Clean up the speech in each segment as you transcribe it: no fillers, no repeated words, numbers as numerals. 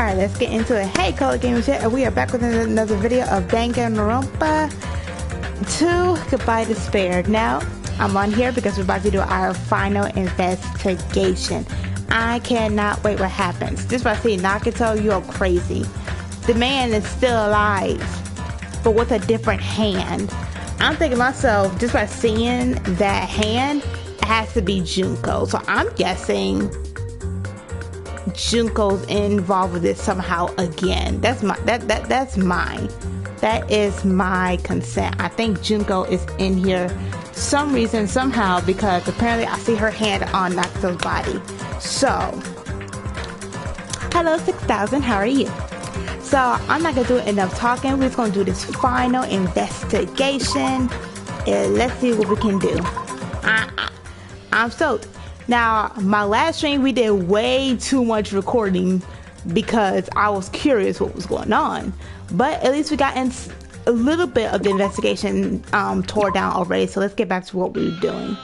Alright, let's get into it. Hey, Color Gamers here, and we are back with another video of Danganronpa 2 Goodbye Despair. Now, I'm on here because we're about to do our final investigation. I cannot wait what happens. Just by seeing Nagato, you're crazy. The man is still alive, but with a different hand. I'm thinking to myself, just by seeing that hand, it has to be Junko. So I'm guessing Junko's involved with this somehow again. That is my consent. I think Junko is in here some reason, somehow, because apparently I see her hand on Nagato's body. So, hello 6000, how are you? So I'm not gonna do enough talking. We're just gonna do this final investigation and let's see what we can do. I'm stoked. Now, my last stream, we did way too much recording because I was curious what was going on. But at least we got in a little bit of the investigation tore down already. So let's get back to what we were doing.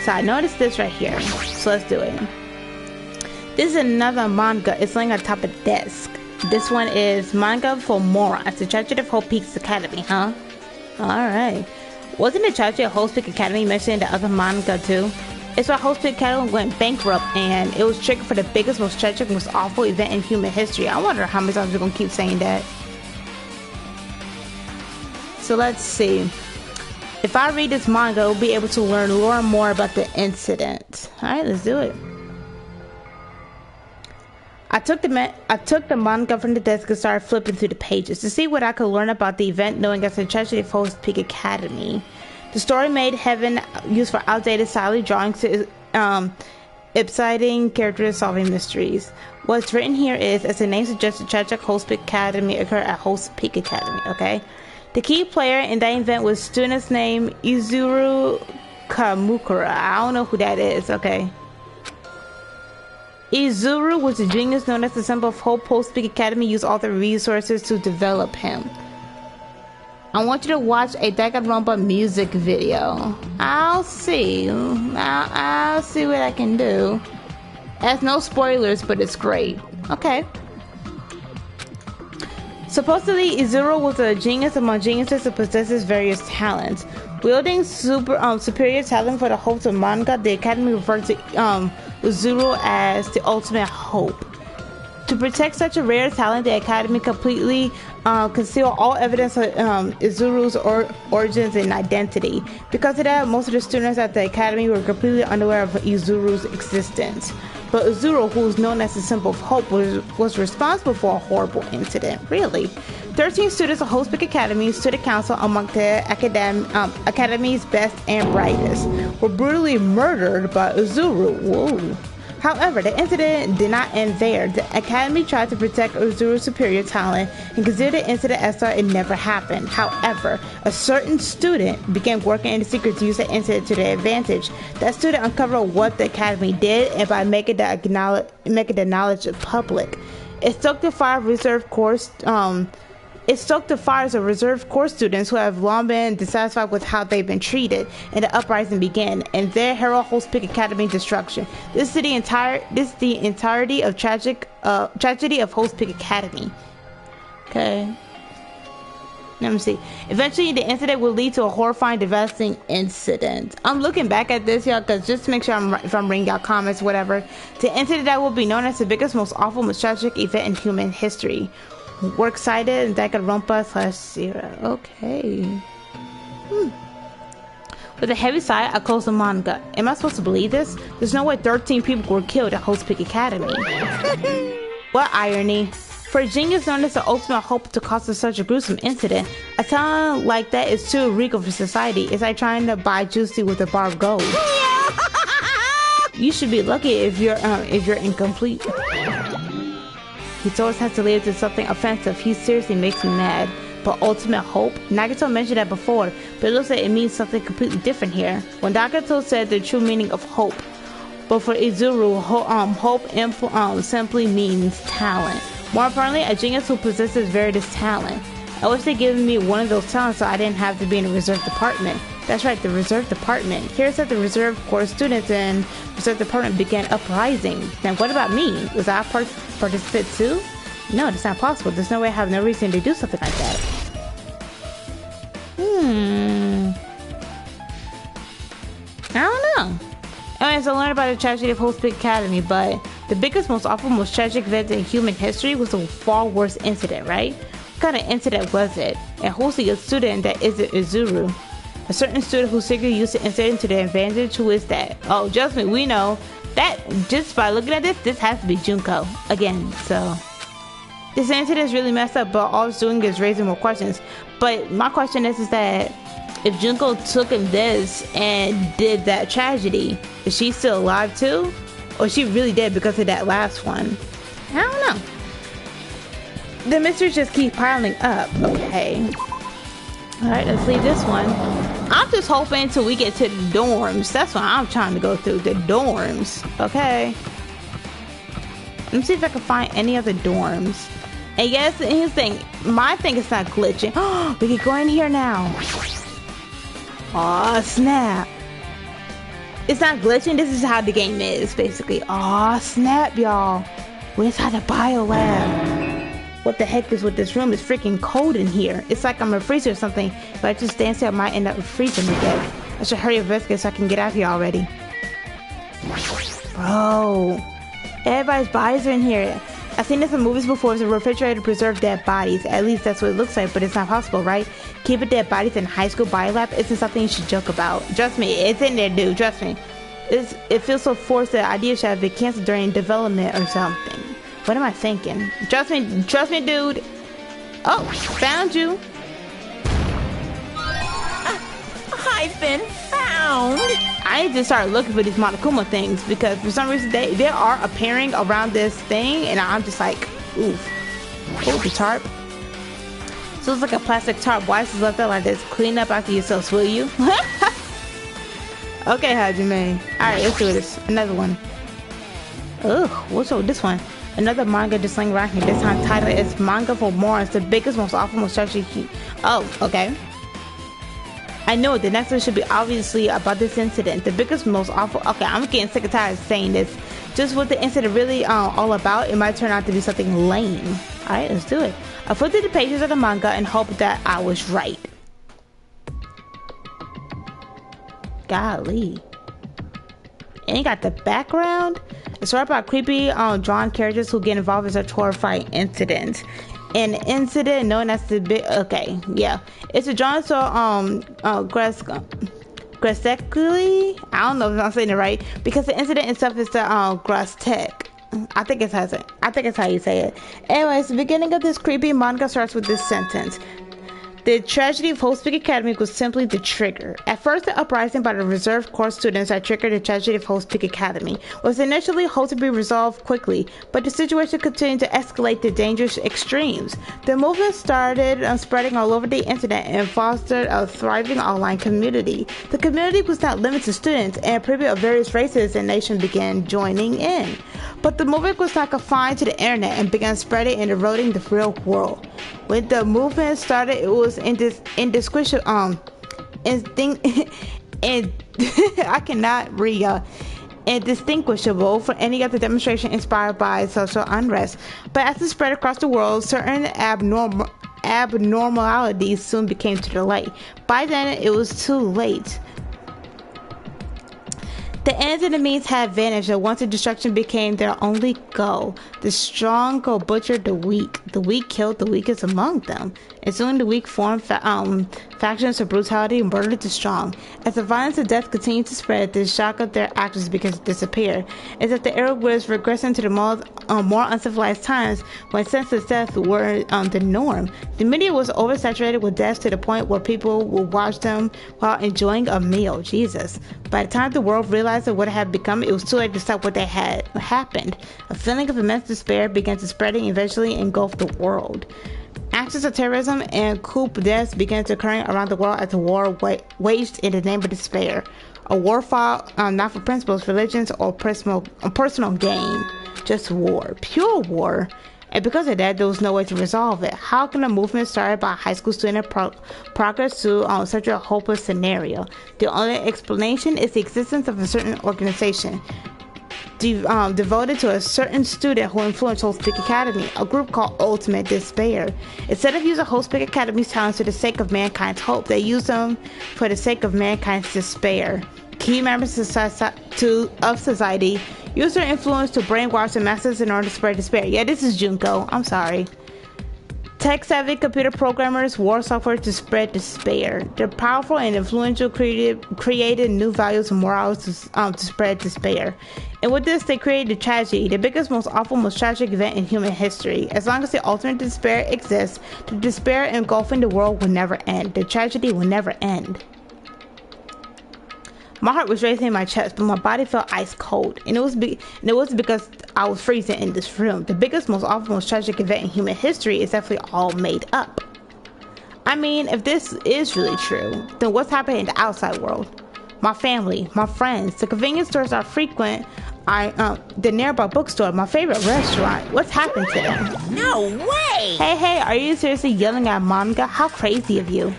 So I noticed this right here. So let's do it. This is another manga. It's laying on top of the desk. This one is Manga for Morons, the Tragedy of Hope Peaks Academy, huh? Alright. Wasn't the Tragedy of Hope Peaks Academy mentioned in the other manga too? It's why Hope Peaks Academy went bankrupt and it was triggered for the biggest, most tragic, most awful event in human history. I wonder how many times we're gonna keep saying that. So let's see. If I read this manga, we'll be able to learn more about the incident. Alright, let's do it. I took the manga from the desk and started flipping through the pages to see what I could learn about the event, knowing as the tragedy of Hope Peaks Academy. The story made heaven used for outdated style drawings to exciting characters solving mysteries. What's written here is, as the name suggests, the tragic Hope Peaks Academy occurred at Hope Peaks Academy, okay? The key player in that event was student's name Izuru Kamukura. I don't know who that is, okay? Izuru was a genius known as the symbol of Hope. Hope Peaks Academy used all the resources to develop him. I want you to watch a Danganronpa music video. I'll see. I'll see what I can do. It has no spoilers, but it's great. Okay. Supposedly, Izuru was a genius among geniuses who possesses various talents. Wielding superior talent for the hopes of manga, the Academy referred to Izuru as the ultimate hope. To protect such a rare talent, the Academy completely concealed all evidence of Izuru's origins and identity. Because of that, most of the students at the Academy were completely unaware of Izuru's existence. But Izuru, who is known as the symbol of hope, was responsible for a horrible incident. Really? 13 students of Hope Peaks Academy stood at council among the Academy's best and brightest. Were brutally murdered by Izuru. Whoa. However, the incident did not end there. The Academy tried to protect Izuru's superior talent and considered the incident as though it never happened. However, a certain student began working in the secret to use the incident to their advantage. That student uncovered what the Academy did, and by making the knowledge public, it stoked the fire of reserve course. It stoked the fires of reserve corps students who have long been dissatisfied with how they've been treated, and the uprising began, and their hero Hope Peaks Academy destruction. This is the entirety of tragedy of Hope Peaks Academy. Okay. Let me see. Eventually, the incident will lead to a horrifying, devastating incident. I'm looking back at this, y'all, because just to make sure if I'm reading y'all comments, whatever. The incident that will be known as the biggest, most awful, most tragic event in human history. Works cited in Danganronpa/0. Okay. With a heavy sigh, I closed the manga. Am I supposed to believe this? There's no way 13 people were killed at Hope Peaks Academy. What irony. For a genius known as the ultimate hope to cause such a gruesome incident, a talent like that is too regal for society. It's like trying to buy Juicy with a bar of gold. You should be lucky if you're incomplete. He always has to lead to something offensive. He seriously makes me mad. But ultimate hope? Nagato mentioned that before, but it looks like it means something completely different here. When Nagato said the true meaning of hope, but for Izuru, hope simply means talent. More importantly, a genius who possesses various talent. I wish they'd given me one of those talents so I didn't have to be in a reserve department. That's right, the reserve department. Here's that the reserve corps students and reserve department began uprising. Then what about me? Was I a participant too? No, that's not possible. There's no way I have no reason to do something like that. I don't know. Anyways, I learned about the tragedy of Hope's Peak Academy, but the biggest, most awful, most tragic event in human history was a far worse incident, right? What kind of incident was it? And who's the student that isn't Izuru? A certain student who secretly used the incident to their advantage. Who is that? Oh, just me. We know that just by looking at this has to be Junko again. So this incident is really messed up, but all it's doing is raising more questions. But my question is that if Junko took him this and did that tragedy, is she still alive too? Or is she really dead because of that last one? I don't know. The mysteries just keep piling up. Okay. Alright, let's leave this one. I'm just hoping until we get to the dorms. That's what I'm trying to go through. The dorms. Okay. Let me see if I can find any other dorms. And yes, here's the thing. My thing is not glitching. Oh, we can go in here now. Aw, snap. It's not glitching. This is how the game is, basically. Aw, snap, y'all. We're inside the bio lab. What the heck is with this room? It's freaking cold in here. It's like I'm a freezer or something. If I just stand still, I might end up freezing to death. I should hurry up investigate so I can get out here already. Bro. Everybody's bodies are in here. I've seen this in movies before. It's a refrigerator to preserve dead bodies. At least that's what it looks like, but it's not possible, right? Keeping dead bodies in high school bio lab isn't something you should joke about. Trust me, it's in there, dude. Trust me. It feels so forced that the idea should have been canceled during development or something. What am I thinking? Trust me, dude. Oh, found you. I've been found. I need to start looking for these Monokuma things because for some reason they are appearing around this thing, and I'm just like, oof. Oh, the tarp. So it's like a plastic tarp. Why is this left out like this? Clean up after yourselves, will you? Okay, Hajime. Alright, let's do this. Another one. Ugh, what's up with this one? Another manga just laying around here. This time title is Manga for Morons, the biggest, most awful, most tragic. Oh, okay. I know the next one should be obviously about this incident. The biggest, most awful. Okay, I'm getting sick and tired of saying this. Just what the incident really all about, it might turn out to be something lame. Alright, let's do it. I flipped through the pages of the manga and hope that I was right. Golly. And you got the background. It's all about creepy drawn characters who get involved in such horrifying incidents. An incident known as the big. Okay, yeah, it's a drawn so graphically. I don't know if I'm saying it right because the incident itself is the grotesque. I think it's how you say it. Anyways, the beginning of this creepy manga starts with this sentence. The tragedy of Hope's Peak Academy was simply the trigger. At first, the uprising by the reserve corps students that triggered the tragedy of Hope's Peak Academy was initially hoped to be resolved quickly, but the situation continued to escalate to dangerous extremes. The movement started spreading all over the internet and fostered a thriving online community. The community was not limited to students, and people of various races and nations began joining in. But the movement was not confined to the internet and began spreading and eroding the real world. When the movement started, it was indistinguishable. Indistinguishable from any other demonstration inspired by social unrest. But as it spread across the world, certain abnormalities soon became to the light. By then, it was too late. The ends and the means had vanished, and once the destruction became their only goal. The strong go butcher the weak killed the weakest among them, and soon the weak formed factions of brutality and murdered the strong. As the violence and death continued to spread, the shock of their actions began to disappear. As if the era was regressing to the more uncivilized times when senseless death were the norm. The media was oversaturated with deaths to the point where people would watch them while enjoying a meal. Jesus. By the time the world realized what had become, it was too late to stop what they had happened. A feeling of immense despair began to spread and eventually engulf the world. Acts of terrorism and coup deaths began to occur around the world as the war waged in the name of despair. A war fought not for principles, religions, or personal gain. Just war. Pure war. And because of that, there was no way to resolve it. How can a movement started by a high school student progress to such a hopeless scenario? The only explanation is the existence of a certain organization. devoted to a certain student who influenced Whole Speak Academy, a group called Ultimate Despair. Instead of using Whole Speak Academy's talents for the sake of mankind's hope, they use them for the sake of mankind's despair. Key members of society use their influence to brainwash the masses in order to spread despair. Yeah, this is Junko. I'm sorry. Tech-savvy computer programmers wore software to spread despair. They're powerful and influential, created new values and morals to spread despair. And with this, they created tragedy, the biggest, most awful, most tragic event in human history. As long as the ultimate despair exists, the despair engulfing the world will never end. The tragedy will never end. My heart was racing in my chest, but my body felt ice cold, and it was because I was freezing in this room. The biggest, most awful, most tragic event in human history is definitely all made up. I mean, if this is really true, then what's happening in the outside world? My family, my friends, the convenience stores I frequent, the nearby bookstore, my favorite restaurant. What's happened to them? No way! Hey, are you seriously yelling at manga? How crazy of you.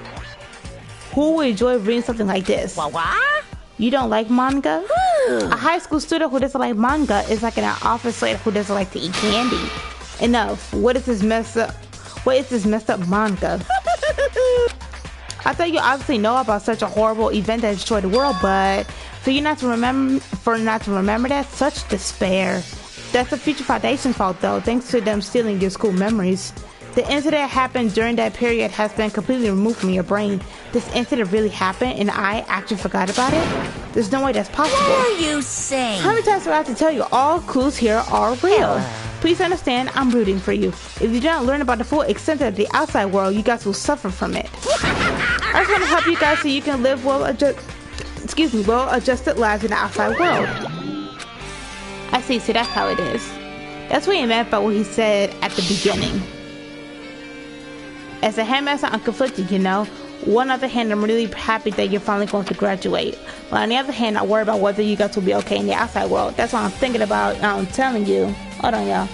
Who would enjoy reading something like this? What? You don't like manga? A high school student who doesn't like manga is like an office slave who doesn't like to eat candy. Enough. What is this messed up manga? I thought you obviously know about such a horrible event that destroyed the world, but for not to remember that, such despair. That's the Future Foundation's fault though, thanks to them stealing your school memories. The incident happened during that period has been completely removed from your brain. This incident really happened and I actually forgot about it? There's no way that's possible. What are you saying? How many times do I have to tell you all clues here are real? Please understand, I'm rooting for you. If you don't learn about the full extent of the outside world, you guys will suffer from it. I just want to help you guys so you can live well-adjusted lives in the outside world. I see, so that's how it is. That's what he meant by what he said at the beginning. As a headmaster, I'm conflicted, you know. One other hand, I'm really happy that you're finally going to graduate. But on the other hand, I worry about whether you guys will be okay in the outside world. That's why I'm thinking about telling you. Hold on, y'all.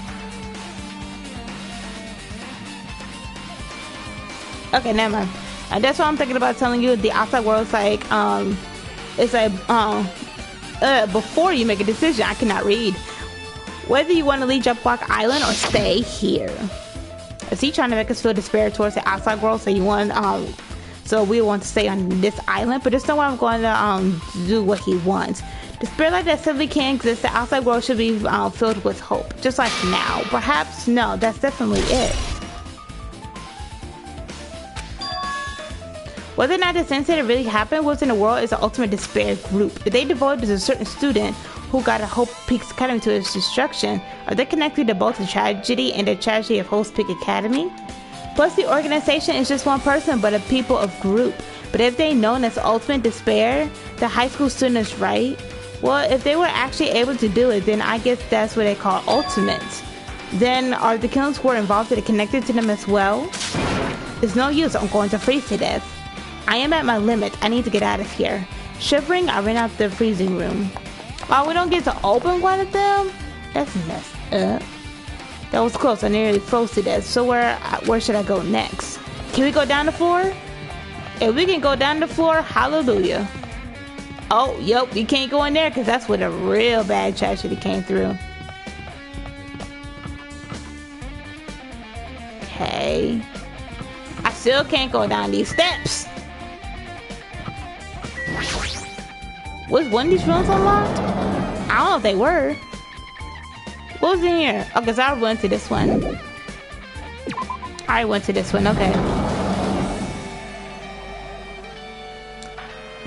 Okay, never mind. That's why I'm thinking about telling you the outside world is like, before you make a decision, I cannot read. Whether you want to leave Jump Block Island or stay here. Is he trying to make us feel despair towards the outside world? So you want, so we want to stay on this island, but there's no way I'm going to do what he wants. Despair like that simply can't exist. The outside world should be filled with hope, just like now. Perhaps no, that's definitely it. Whether or not this incident really happened, what's in the world is the ultimate despair group. If they devoted to a certain student who got a Hope Peaks Academy to its destruction, are they connected to both the tragedy and the tragedy of Hope Peak Academy? Plus, the organization is just one person, but a people of group. But if they known as ultimate despair, the high school students, right? Well, if they were actually able to do it, then I guess that's what they call ultimates. Then are the killings who were involved connected to them as well? It's no use, I'm going to freeze to death. I am at my limit, I need to get out of here. Shivering, I ran out the freezing room. Oh, we don't get to open one of them? That's messed up. That was close, I nearly froze to death. So where should I go next? Can we go down the floor? If we can go down the floor, hallelujah. Oh, yep, you can't go in there because that's where the real bad tragedy came through. Okay. I still can't go down these steps. Was one of these rooms unlocked? I don't know if they were. What was in here? Oh, because I went to this one. I went to this one, okay.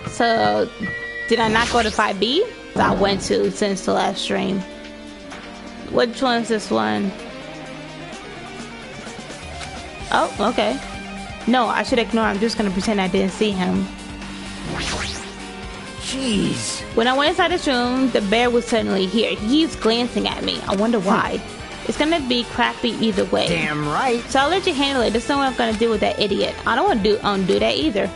So, did I not go to 5B? I went to since the last stream. Which one is this one? Oh, okay. No, I should ignore him. I'm just gonna pretend I didn't see him. Jeez. When I went inside this room, the bear was suddenly here. He's glancing at me. I wonder why. It's gonna be crappy either way. Damn right. So I'll let you handle it. There's no way I'm gonna deal with that idiot. I don't want to do that either.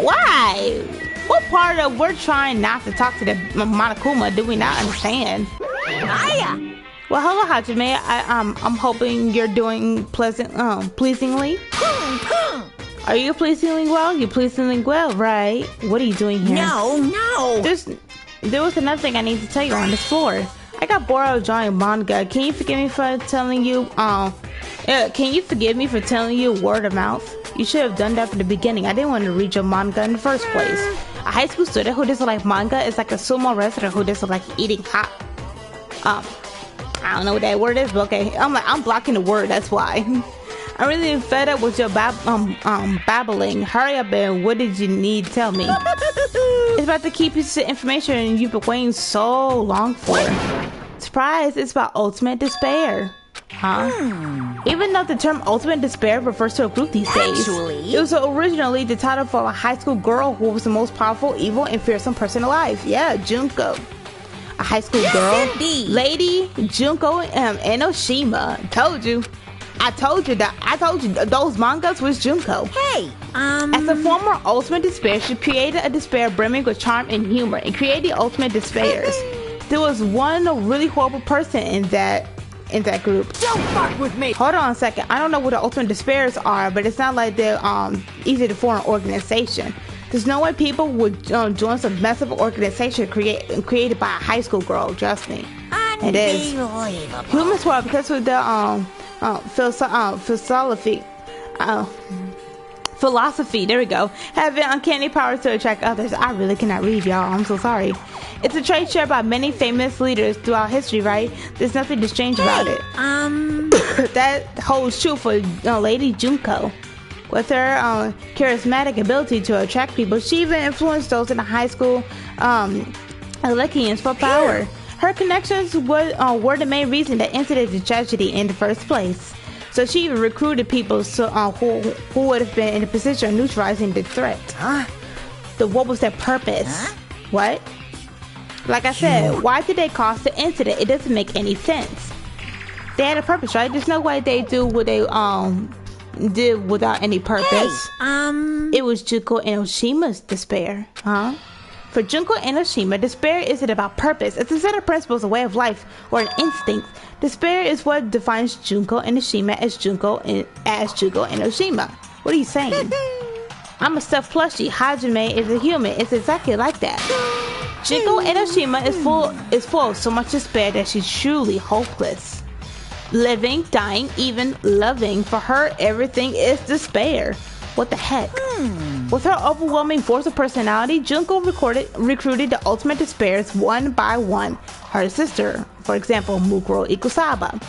Why? What part of we're trying not to talk to the Monokuma do we not understand? Hiya. Well, hello, Hajime. I'm hoping you're doing pleasingly. Are you pleasing well? You pleasing well, right? What are you doing here? No. There was another thing I need to tell you on this floor. I got bored of drawing manga. Can you forgive me for telling you? Can you forgive me for telling you word of mouth? You should have done that from the beginning. I didn't want to read your manga in the first place. A high school student who doesn't like manga is like a sumo wrestler who doesn't like eating hot. I don't know what that word is, but okay. I'm blocking the word. That's why. I'm really fed up with your babbling. Hurry up and what did you need to tell me? It's about the key pieces of information you've been waiting so long for. Surprise! It's about ultimate despair. Huh? Even though the term ultimate despair refers to a group these days, it was originally the title for a high school girl who was the most powerful, evil, and fearsome person alive. Yeah, Junko. A high school girl. Lady Junko Enoshima. Told you. I told you those mangas was Junko. Hey, As a former ultimate despair, she created a despair brimming with charm and humor and created the ultimate despairs. There was one really horrible person in that group. Don't fuck with me. Hold on a second. I don't know what the ultimate despairs are, but it's not like they're easy to form an organization. There's no way people would join some massive organization created by a high school girl. Trust me. It is. Humans were obsessed with the philosophy, there we go, having uncanny powers to attract others. I really cannot read, y'all. I'm so sorry. It's a trait shared by many famous leaders throughout history, right? There's nothing strange about it. That holds true for Lady Junko. With her charismatic ability to attract people, she even influenced those in the high school elections for power. Her connections were the main reason that ended the tragedy in the first place. So she even recruited people who would have been in a position of neutralizing the threat. What was their purpose? What? Like I said, why did they cause the incident? It doesn't make any sense. They had a purpose, right? There's no way they do what they did without any purpose. It was Junko Enoshima's despair, huh? For Junko Enoshima, despair isn't about purpose. It's a set of principles, a way of life, or an instinct. Despair is what defines Junko Enoshima as Junko Enoshima. What are you saying? I'm a stuffed plushie. Hajime is a human. It's exactly like that. Junko Enoshima is full of so much despair that she's truly hopeless. Living, dying, even loving. For her, everything is despair. What the heck? With her overwhelming force of personality, Junko recruited the ultimate despairs one by one. Her sister, for example, Mukuro Ikusaba.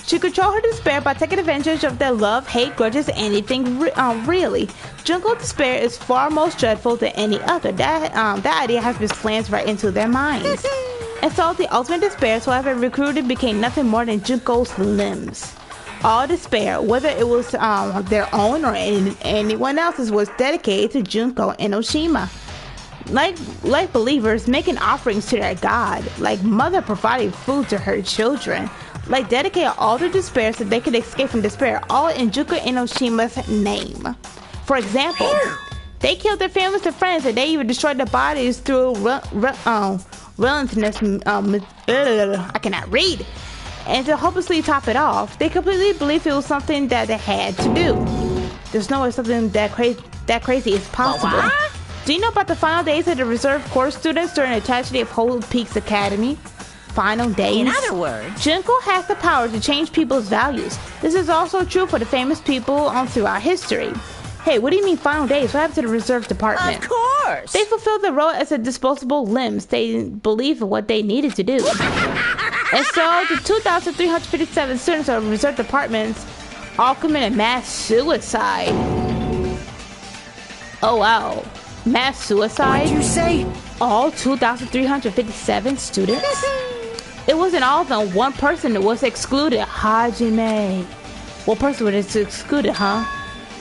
She controlled her despair by taking advantage of their love, hate, grudges, anything really. Junko's despair is far more dreadful than any other. That idea has been planted right into their minds. And so the ultimate despairs, whoever recruited, became nothing more than Junko's limbs. All despair, whether it was their own or anyone else's, was dedicated to Junko Enoshima. Like believers making offerings to their god, like mother providing food to her children, like dedicated all their despair so they could escape from despair, all in Junko Enoshima's name. For example, they killed their families and friends, and they even destroyed their bodies through relentlessness. I cannot read. And to hopelessly top it off, they completely believed it was something that they had to do. There's no way something that crazy is possible. Do you know about the final days of the reserve course students during the tragedy of Whole Peaks Academy? Final days? In other words, Junko has the power to change people's values. This is also true for the famous people throughout history. Hey, what do you mean final days? What happened to the reserve department? Of course! They fulfilled the role as a disposable limbs. They believed in what they needed to do. And so, the 2,357 students of reserve departments all committed mass suicide. Oh wow. Mass suicide? What'd you say? All 2,357 students? It wasn't all of them. One person that was excluded. Hajime. What person was excluded, huh?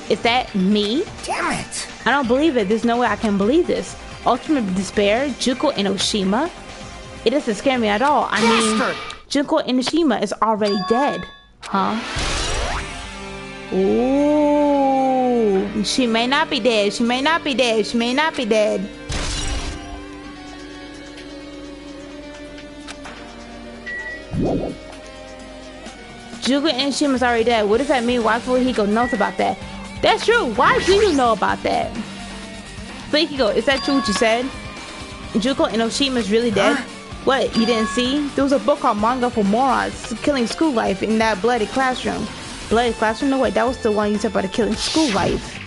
Is that me? Damn it! I don't believe it. There's no way I can believe this. Ultimate despair, Junko Enoshima. It doesn't scare me at all. I mean, Junko Enoshima is already dead. Huh? Ooh. She may not be dead. She may not be dead. She may not be dead. Junko Enoshima's already dead. What does that mean? Why would Hiko knows about that? That's true. Why do you know about that? Fakiko, is that true what you said? Junko Enoshima is really dead? Huh? What, you didn't see? There was a book called Manga for Morons, Killing School Life in that bloody classroom. Bloody classroom? No, wait, that was the one you said about the killing school life.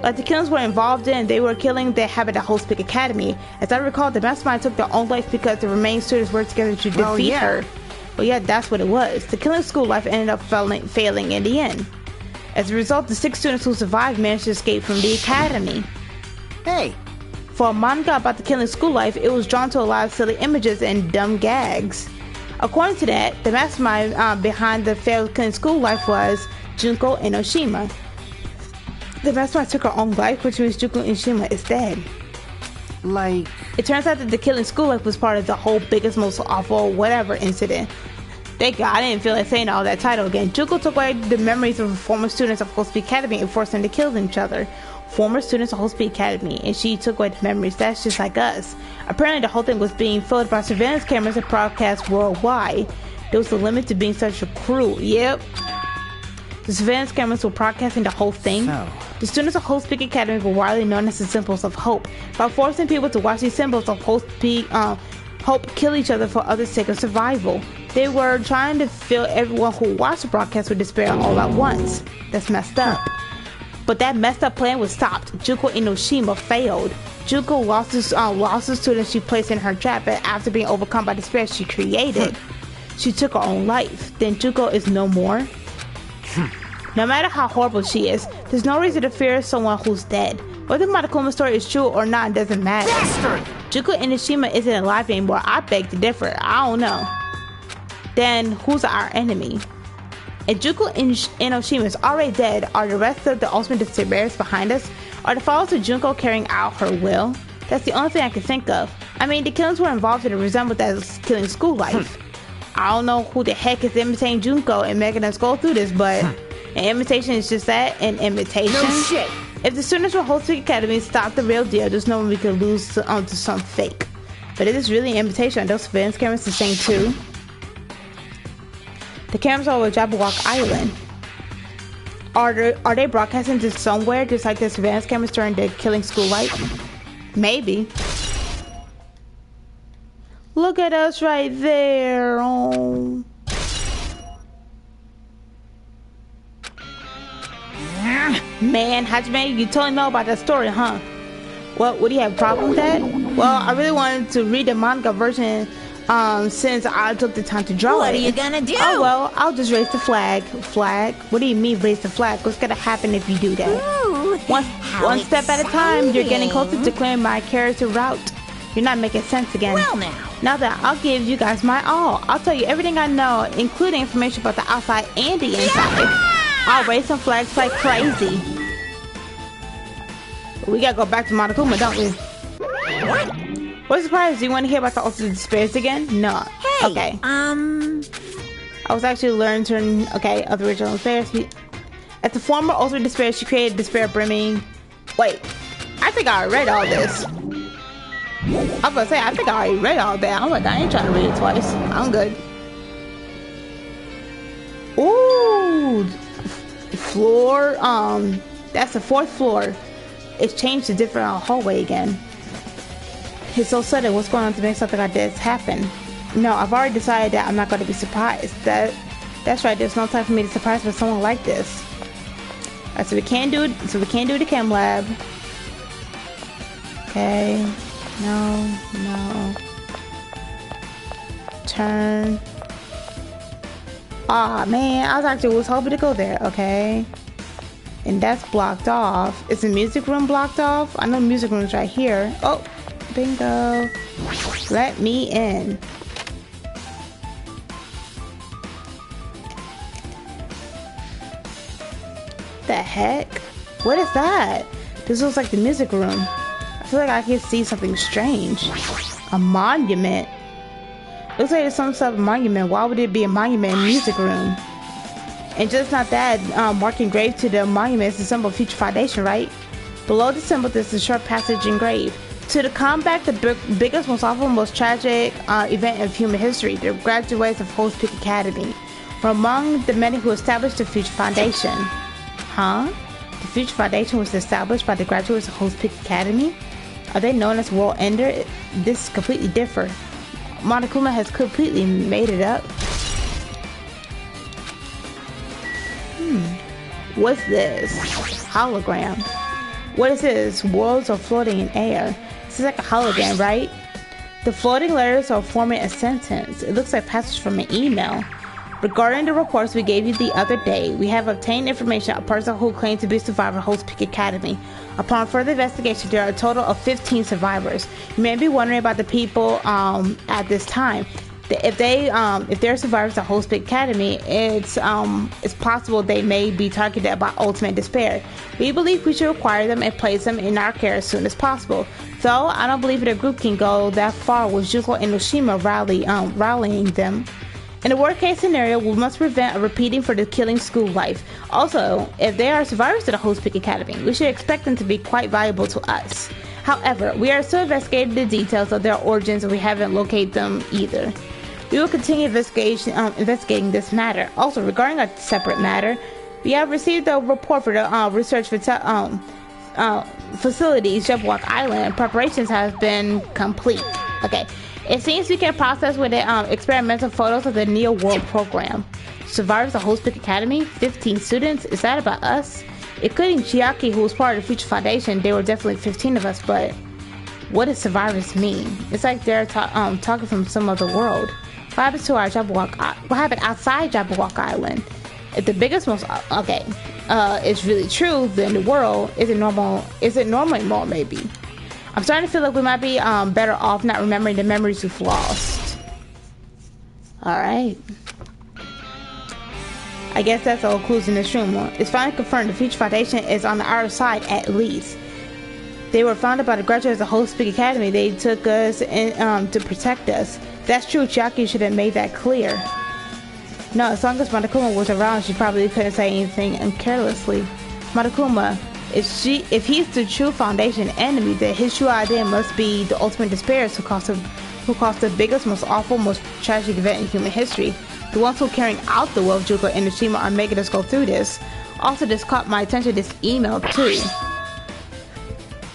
Like the killings were involved in, they were killing the habit at Whole Speak Academy. As I recall, the mastermind took their own life because the remaining students worked together to defeat her. Well, yeah, that's what it was. The killing school life ended up failing in the end. As a result, the 6 students who survived managed to escape from the academy. Hey! For a manga about the killing school life, it was drawn to a lot of silly images and dumb gags. According to that, the mastermind behind the failed killing school life was Junko Enoshima. The mastermind took her own life, which means Junko Enoshima is dead. Like... It turns out that the killing school life was part of the whole biggest, most awful, whatever incident. Thank God I didn't feel like saying all that title again. Junko took away the memories of former students of Whole Speak Academy and forced them to kill each other. Former students of Whole Speak Academy, and she took away the memories. That's just like us. Apparently the whole thing was being filmed by surveillance cameras and broadcast worldwide. There was a limit to being such a crew. Yep. The surveillance cameras were broadcasting the whole thing. So. The students of Whole Speak Academy were widely known as the symbols of hope. By forcing people to watch these symbols of hope kill each other for others' sake of survival. They were trying to fill everyone who watched the broadcast with despair all at once. That's messed up. But that messed up plan was stopped. Junko Enoshima failed. Junko lost the students she placed in her trap, and after being overcome by despair she created, she took her own life. Then Junko is no more. No matter how horrible she is, there's no reason to fear someone who's dead. Whether Matakuma's story is true or not doesn't matter. Bastard! Junko Enoshima isn't alive anymore. I beg to differ. I don't know. Then who's our enemy? If Junko Enoshima is already dead, are the rest of the ultimate despairs behind us? Are the followers of Junko carrying out her will? That's the only thing I can think of. I mean, the killings were involved in a resemblance as killing school life. I don't know who the heck is imitating Junko and making us go through this, but an imitation is just that, an imitation. No shit! If the students from Whole Speak Academy stop the real deal, there's no one we could lose to some fake. But it is really an imitation. Are those surveillance cameras the same too? The cameras are over Jabberwock Island. Are they broadcasting to somewhere just like the surveillance cameras during the killing school life? Maybe. Look at us right there. Oh. Man, Hajime, you totally know about that story, huh? Well, would you have a problem with that? Well, I really wanted to read the manga version since I took the time to draw it. What are you gonna do? Oh, well, I'll just raise the flag. Flag? What do you mean raise the flag? What's gonna happen if you do that? Ooh, One step at a time, you're getting closer to clearing my character route. You're not making sense again. Well, now that I'll give you guys my all. I'll tell you everything I know, including information about the outside and the inside. Yeah! I'll raise some flags like crazy. We gotta go back to Monokuma, don't we? What? What's the surprise? Do you want to hear about the Ultimate Despairs again? No. Hey, okay. I was actually learning to... Okay, of the original Despairs. At the former Ultimate Despair, she created Despair Brimming... Wait. I think I read all this. I was gonna say, I think I already read all that. I'm like, I ain't trying to read it twice. I'm good. Ooh! Floor, that's the 4th floor. It's changed to different hallway again. It's so sudden. What's going on to make something like this happen? No, I've already decided that I'm not going to be surprised. That's right. There's no time for me to surprise with someone like this. Alright, so we can't do the chem lab. Okay. No. Turn. Aw, man, I was hoping to go there. Okay. And that's blocked off. Is the music room blocked off? I know the music room's right here. Oh, bingo. Let me in. The heck? What is that? This looks like the music room. I feel like I can see something strange. A monument. Looks like there's some sort of monument. Why would it be a monument in the music room? And just not that, marked engraved to the monument is the symbol of Future Foundation, right? Below the symbol, there's a short passage engraved. To combat the biggest, most awful, most tragic event of human history, the graduates of Whole Speak Academy. were among the many who established the Future Foundation. Huh? The Future Foundation was established by the graduates of Host Peak Academy? Are they known as World Ender? This is completely different. Monokuma has completely made it up. What's this? Hologram. What is this? Worlds are floating in air. This is like a hologram, right? The floating letters are forming a sentence. It looks like passage from an email. Regarding the reports we gave you the other day, we have obtained information about a person who claimed to be a survivor of Host Peak Academy. Upon further investigation, there are a total of 15 survivors. You may be wondering about the people at this time. If they're survivors of Host Peak Academy, it's possible they may be targeted by ultimate despair. We believe we should acquire them and place them in our care as soon as possible. Though I don't believe the group can go that far with Juko and Oshima rallying them. In the worst case scenario, we must prevent a repeating for the killing school life. Also, if they are survivors of the Host Peak Academy, we should expect them to be quite valuable to us. However, we are still investigating the details of their origins and we haven't located them either. We will continue investigating this matter. Also, regarding a separate matter, we have received a report for the research facilities, Jabberwock Island. Preparations have been complete. Okay. It seems we can process with the experimental photos of the Neo World program. Survivors of Host Peak Academy? 15 students? Is that about us? Including Chiaki, who was part of the Future Foundation, there were definitely 15 of us, but what does survivors mean? It's like they're talking from some other world. What happened to our Jabberwock? What happened outside Jabberwock Island? If the biggest, most it's really true, then the world isn't normal anymore, maybe. I'm starting to feel like we might be better off not remembering the memories we've lost. Alright. I guess that's all clues in this room. It's finally confirmed the Future Foundation is on our side at least. They were founded by the graduates of Host Peak Academy. They took us in, to protect us. That's true. Chiaki should have made that clear. No, as long as Monokuma was around, she probably couldn't say anything carelessly. Monokuma, if he's the true Foundation enemy, then his true idea must be the ultimate despairs who caused the biggest, most awful, most tragic event in human history. The ones who are carrying out the will of Juko and Oshima are making us go through this. Also, this caught my attention, this email too.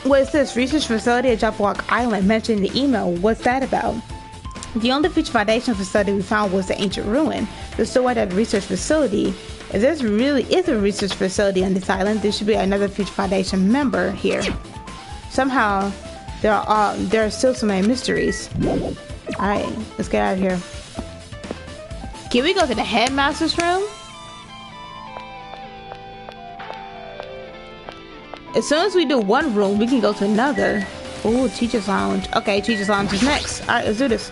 What is this? Research facility at Jabberwock Island mentioned in the email. What's that about? The only Future Foundation facility we found was the ancient ruin. There's still at the research facility. If this really is a research facility on this island, there should be another Future Foundation member here. Somehow, there are still so many mysteries. Alright, let's get out of here. Can we go to the headmaster's room? As soon as we do one room, we can go to another. Ooh, teacher's lounge. Okay, teacher's lounge is next. Alright, let's do this.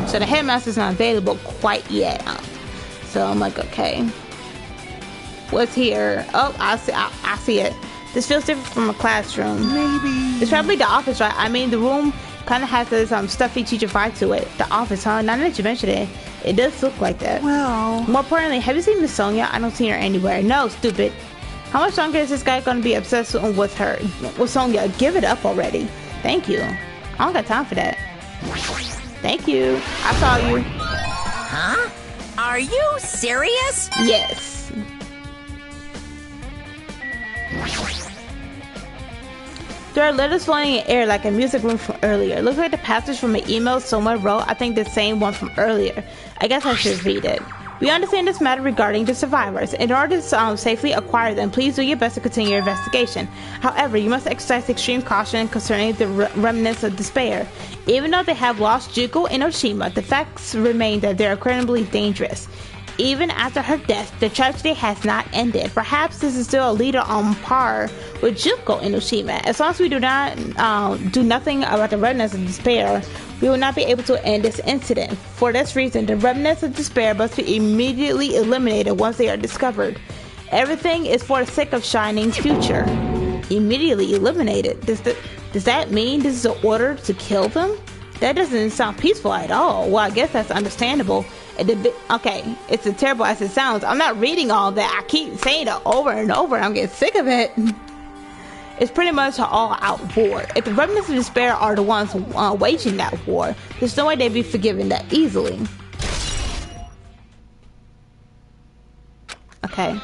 So the headmaster's not available quite yet. So I'm like, okay. What's here? Oh, I see it. This feels different from a classroom. Maybe. It's probably the office, right? I mean, the room kind of has this stuffy teacher vibe to it. The office, huh? Now that you mention it, it does look like that. Well. More importantly, have you seen Miss Sonia? I don't see her anywhere. No, stupid. How much longer is this guy gonna be obsessed with her? With Sonia? Give it up already. Thank you. I don't got time for that. Thank you. I saw you. Huh? Are you serious? Yes. There are letters floating in air like a music room from earlier. Looks like the passage from an email someone wrote. I think the same one from earlier. I guess I should read it. We understand this matter regarding the survivors. In order to safely acquire them, please do your best to continue your investigation. However, you must exercise extreme caution concerning the remnants of despair. Even though they have lost Juko and Oshima, the facts remain that they are incredibly dangerous. Even after her death, the tragedy has not ended. Perhaps this is still a leader on par with Juko and Oshima. As long as we do not do nothing about the remnants of despair, we will not be able to end this incident. For this reason, the remnants of despair must be immediately eliminated once they are discovered. Everything is for the sake of Shining's future. Immediately eliminated? Does that mean this is an order to kill them? That doesn't sound peaceful at all. Well, I guess that's understandable. Okay, it's as terrible as it sounds. I'm not reading all that. I keep saying it over and over. I'm getting sick of it. It's pretty much an all-out war. If the remnants of despair are the ones waging that war, there's no way they'd be forgiven that easily. Okay.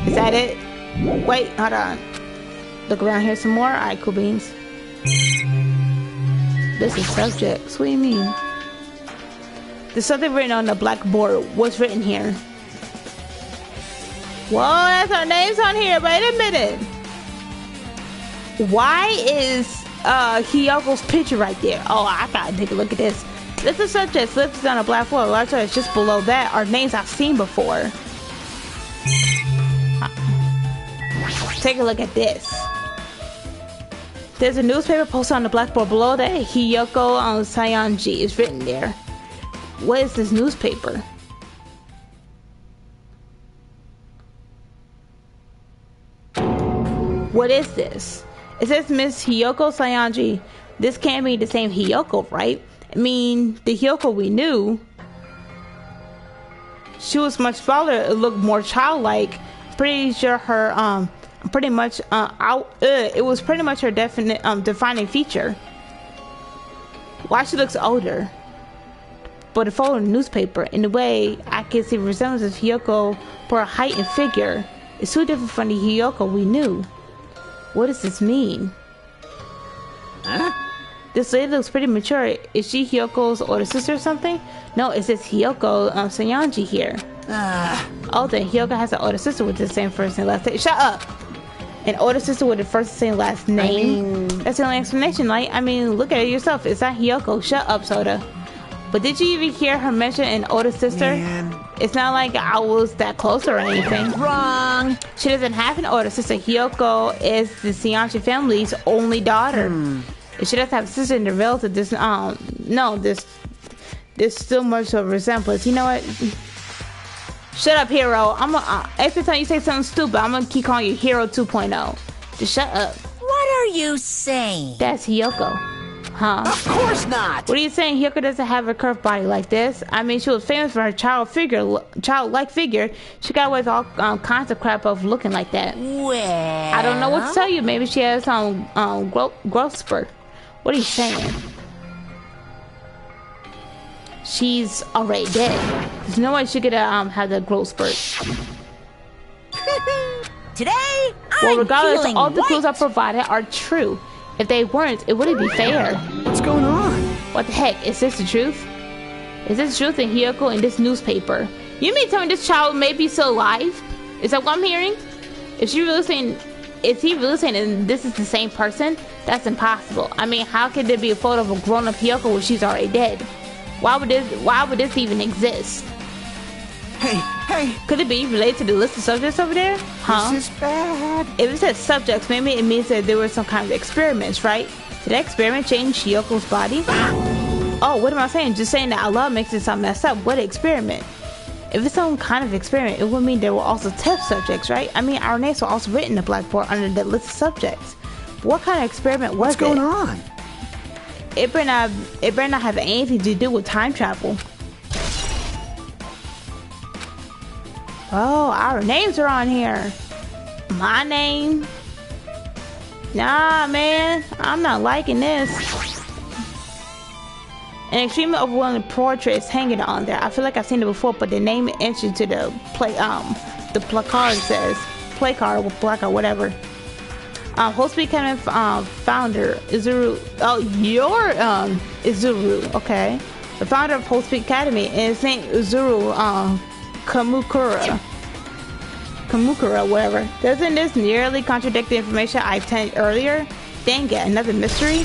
Is that it? Wait, hold on. Look around here some more. Alright, cool beans. This is subjects. What do you mean? There's something written on the blackboard. What's written here? Whoa, that's our names on here. Wait a minute. Why is Hiyoko's picture right there? Oh, I gotta take a look at this. This is subjects listed on a blackboard. Large it's just below that are names I've seen before. Take a look at this. There's a newspaper posted on the blackboard below that. Hiyoko Sayanji is written there. What is this newspaper? What is this? It says Miss Hiyoko Sayanji. This can't be the same Hiyoko, right? I mean, the Hiyoko we knew. She was much smaller. It looked more childlike. Pretty sure her it was pretty much her defining feature. Why she looks older? But the photo in the newspaper, in the way I can see resemblance of Hiyoko for her height and figure, is too different from the Hiyoko we knew. What does this mean? Huh? This lady looks pretty mature. Is she Hyoko's older sister or something? No, it says Hiyoko Sayanji here. Oh, then Hiyoko has an older sister with the same first and last name. Shut up! An older sister with the first and same last name? That's the only explanation, right? I mean, look at it yourself. It's not Hiyoko. Shut up, Soda. But did you even hear her mention an older sister? Man. It's not like I was that close or anything. Wrong. She doesn't have an older sister. Hiyoko is the Sayanji family's only daughter. If she doesn't have a sister in the relative, there's still much of a resemblance. You know what? Shut up, Hero. Every time you say something stupid, I'm gonna keep calling you Hero 2.0. Just shut up. What are you saying? That's Hiyoko. Huh? Of course not. What are you saying? Hiyoko doesn't have a curved body like this. I mean, she was famous for her childlike figure. She got away with all kinds of crap of looking like that. Well, I don't know what to tell you. Maybe she has growth spurt. What are you saying? She's already dead. There's no way she could have the growth spurt. Today, Well, I'm regardless, feeling all the white. clues I provided are true. If they weren't, it wouldn't be fair. What's going on? What the heck? Is this the truth? Is this truth in Hiyoko in this newspaper? You mean tell me this child may be still alive? Is that what I'm hearing? Is he really saying and this is the same person? That's impossible. I mean, how could there be a photo of a grown-up Hiyoko when she's already dead? Why would this even exist? Hey. Could it be related to the list of subjects over there? Huh? This is bad. If it says subjects, maybe it means that there were some kind of experiments, right? Did that experiment change Hiyoko's body? Oh, what am I saying? Just saying that Allah makes it sound messed up. What experiment? If it's some kind of experiment, it would mean there were also test subjects, right? I mean, our names were also written in the blackboard under the list of subjects. What kind of experiment was it? What's going on? It better not have anything to do with time travel. Oh, our names are on here. My name. Nah, man, I'm not liking this. An extremely overwhelming portrait is hanging on there. I feel like I've seen it before, but the name and entry to the placard says play card with black or whatever. Hospi Academy founder Izuru. Oh, you're Izuru. Okay, the founder of Hospi Academy, and his name Izuru Kamukura, whatever. Doesn't this nearly contradict the information I obtained earlier? Dang it, another mystery.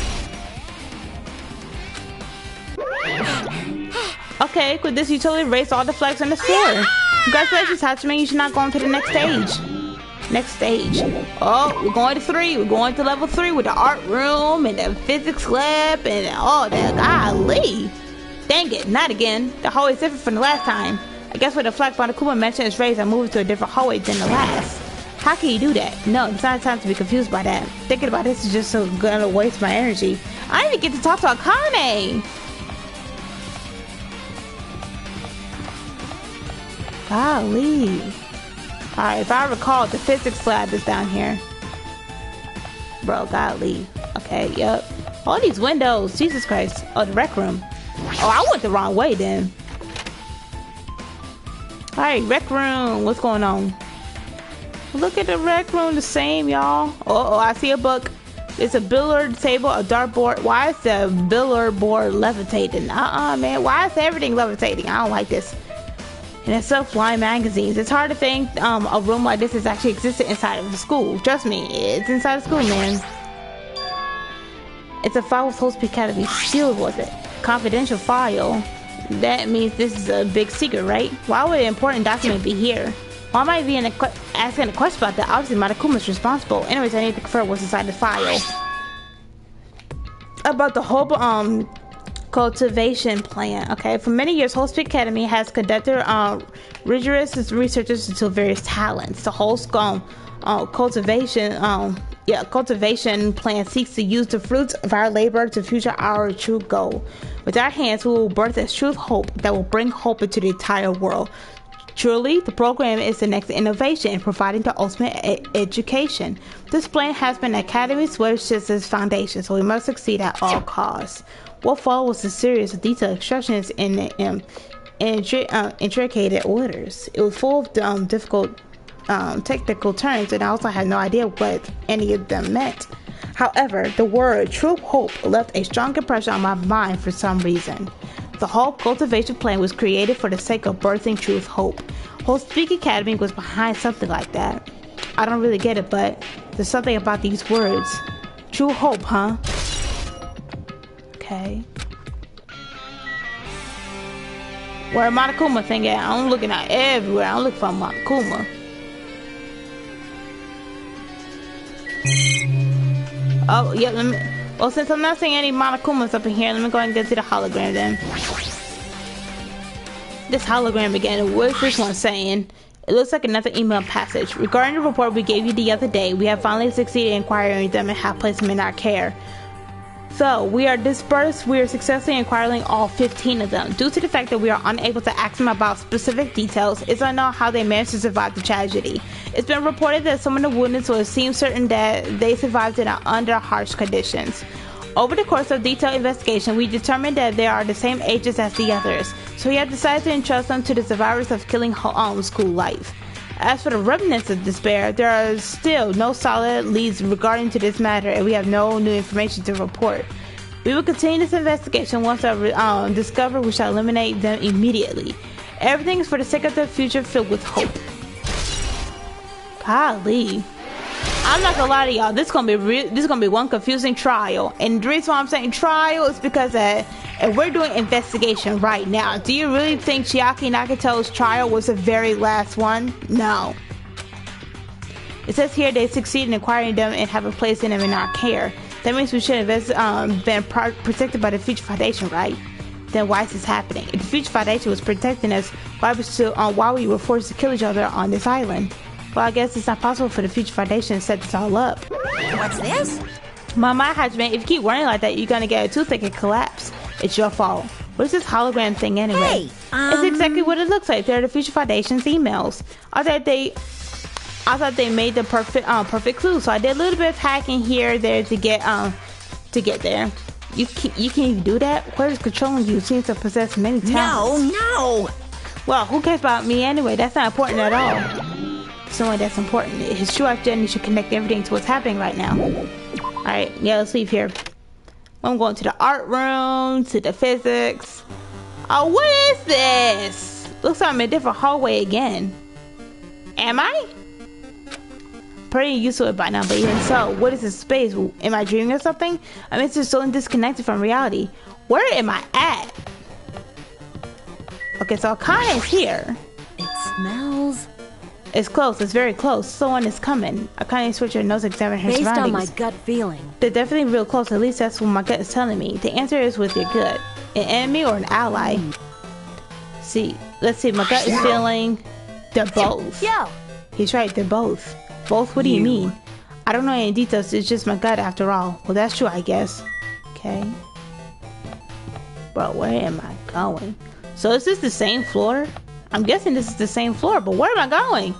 Okay, with this you totally erased all the flags on the floor. Congratulations, Hatsumi, you should not go on to the next stage. Oh, we're going to 3. We're going to level 3 with the art room and the physics lab and all that. Golly. Dang it, not again. The hallway's different from the last time. I guess with the flag by the Kuma mentioned is raised, I moved to a different hallway than the last. How can you do that? No, it's not time to be confused by that. Thinking about this is just so gonna waste my energy. I didn't even get to talk to Akane. Golly. Alright, if I recall, the physics lab is down here. Bro, golly. Okay, yep. All these windows. Jesus Christ. Oh, the rec room. Oh, I went the wrong way then. Alright, rec room. What's going on? Look at the rec room, the same, y'all. Oh, I see a book. It's a billiard table, a dartboard. Why is the billiard board levitating? Man. Why is everything levitating? I don't like this. And it's self-flying magazines. It's hard to think a room like this has actually existed inside of the school. Trust me, it's inside of school, man. It's a file with Host Academy sealed with it. Confidential file. That means this is a big secret, right? Why would an important document be here? Why am I being asking a question about that? Obviously, Matakuma's responsible. Anyways, I need to confirm what's inside the file. About the whole cultivation plan. Okay, for many years, Host Academy has conducted rigorous researches into various talents. The whole cultivation plan seeks to use the fruits of our labor to future our true goal. With our hands, we will birth a true hope that will bring hope into the entire world. Truly, the program is the next innovation in providing the ultimate education. This plan has been Academy's wishes' foundation, so we must succeed at all costs. What follows was a series of detailed instructions in intricate orders. It was full of difficult technical terms, and I also had no idea what any of them meant. However, the word true hope left a strong impression on my mind for some reason. The whole cultivation plan was created for the sake of birthing truth hope. Whole Speak Academy was behind something like that. I don't really get it, but there's something about these words. True hope, huh? Okay. Where Monokuma thing at? I'm looking at everywhere. I'm looking for Monokuma. Oh, yeah, let me... Well, since I'm not seeing any Monokumas up in here, let me go ahead and get to the hologram then. This hologram again, what is this one saying? It looks like another email passage. Regarding the report we gave you the other day, we have finally succeeded in acquiring them and have placed them in our care. So, we are dispersed. We are successfully acquiring all 15 of them. Due to the fact that we are unable to ask them about specific details, it's unknown how they managed to survive the tragedy. It's been reported that some of the wounded, so it seems certain that they survived under harsh conditions. Over the course of detailed investigation, we determined that they are the same ages as the others, so we have decided to entrust them to the survivors of killing school life. As for the remnants of despair, there are still no solid leads regarding to this matter, and we have no new information to report. We will continue this investigation. Once I discover, we shall eliminate them immediately. Everything is for the sake of the future filled with hope. Golly. I'm not gonna lie to y'all, this is gonna be one confusing trial. And the reason why I'm saying trial is because we're doing investigation right now. Do you really think Chiaki Nagato's trial was the very last one? No. It says here they succeed in acquiring them and have a place in them in our care. That means we should have been protected by the Future Foundation, right? Then why is this happening? If the Future Foundation was protecting us, why we were forced to kill each other on this island? Well, I guess it's not possible for the Future Foundation to set this all up. What's this? Mama Hajime, if you keep worrying like that, you're gonna get a toothache and collapse. It's your fault. What is this hologram thing anyway? Hey, It's exactly what it looks like. They're the Future Foundation's emails. I thought they made the perfect clue, so I did a little bit of hacking here, there to get there. You can't even do that? What is controlling you? Seems to possess many talents. No. Well, who cares about me anyway? That's not important at all. Someone that's important. His true identity should connect everything to what's happening right now. Alright, yeah, let's leave here. I'm going to the art room, to the physics. Oh, what is this? Looks like I'm in a different hallway again. Am I? Pretty used to it by now, but even so, what is this space? Am I dreaming of something? I mean, it's just so disconnected from reality. Where am I at? Okay, so Akane is here. It smells... It's close. It's very close. Someone is coming. Akane switched her nose, examine her surroundings. Based on my gut feeling. They're definitely real close. At least that's what my gut is telling me. The answer is with your gut. An enemy or an ally? See, let's see. My gut is feeling they're both. Yo. He's right. They're both. Both? What do you mean? I don't know any details. It's just my gut after all. Well, that's true, I guess. Okay. Bro, where am I going? So is this the same floor? I'm guessing this is the same floor, but where am I going?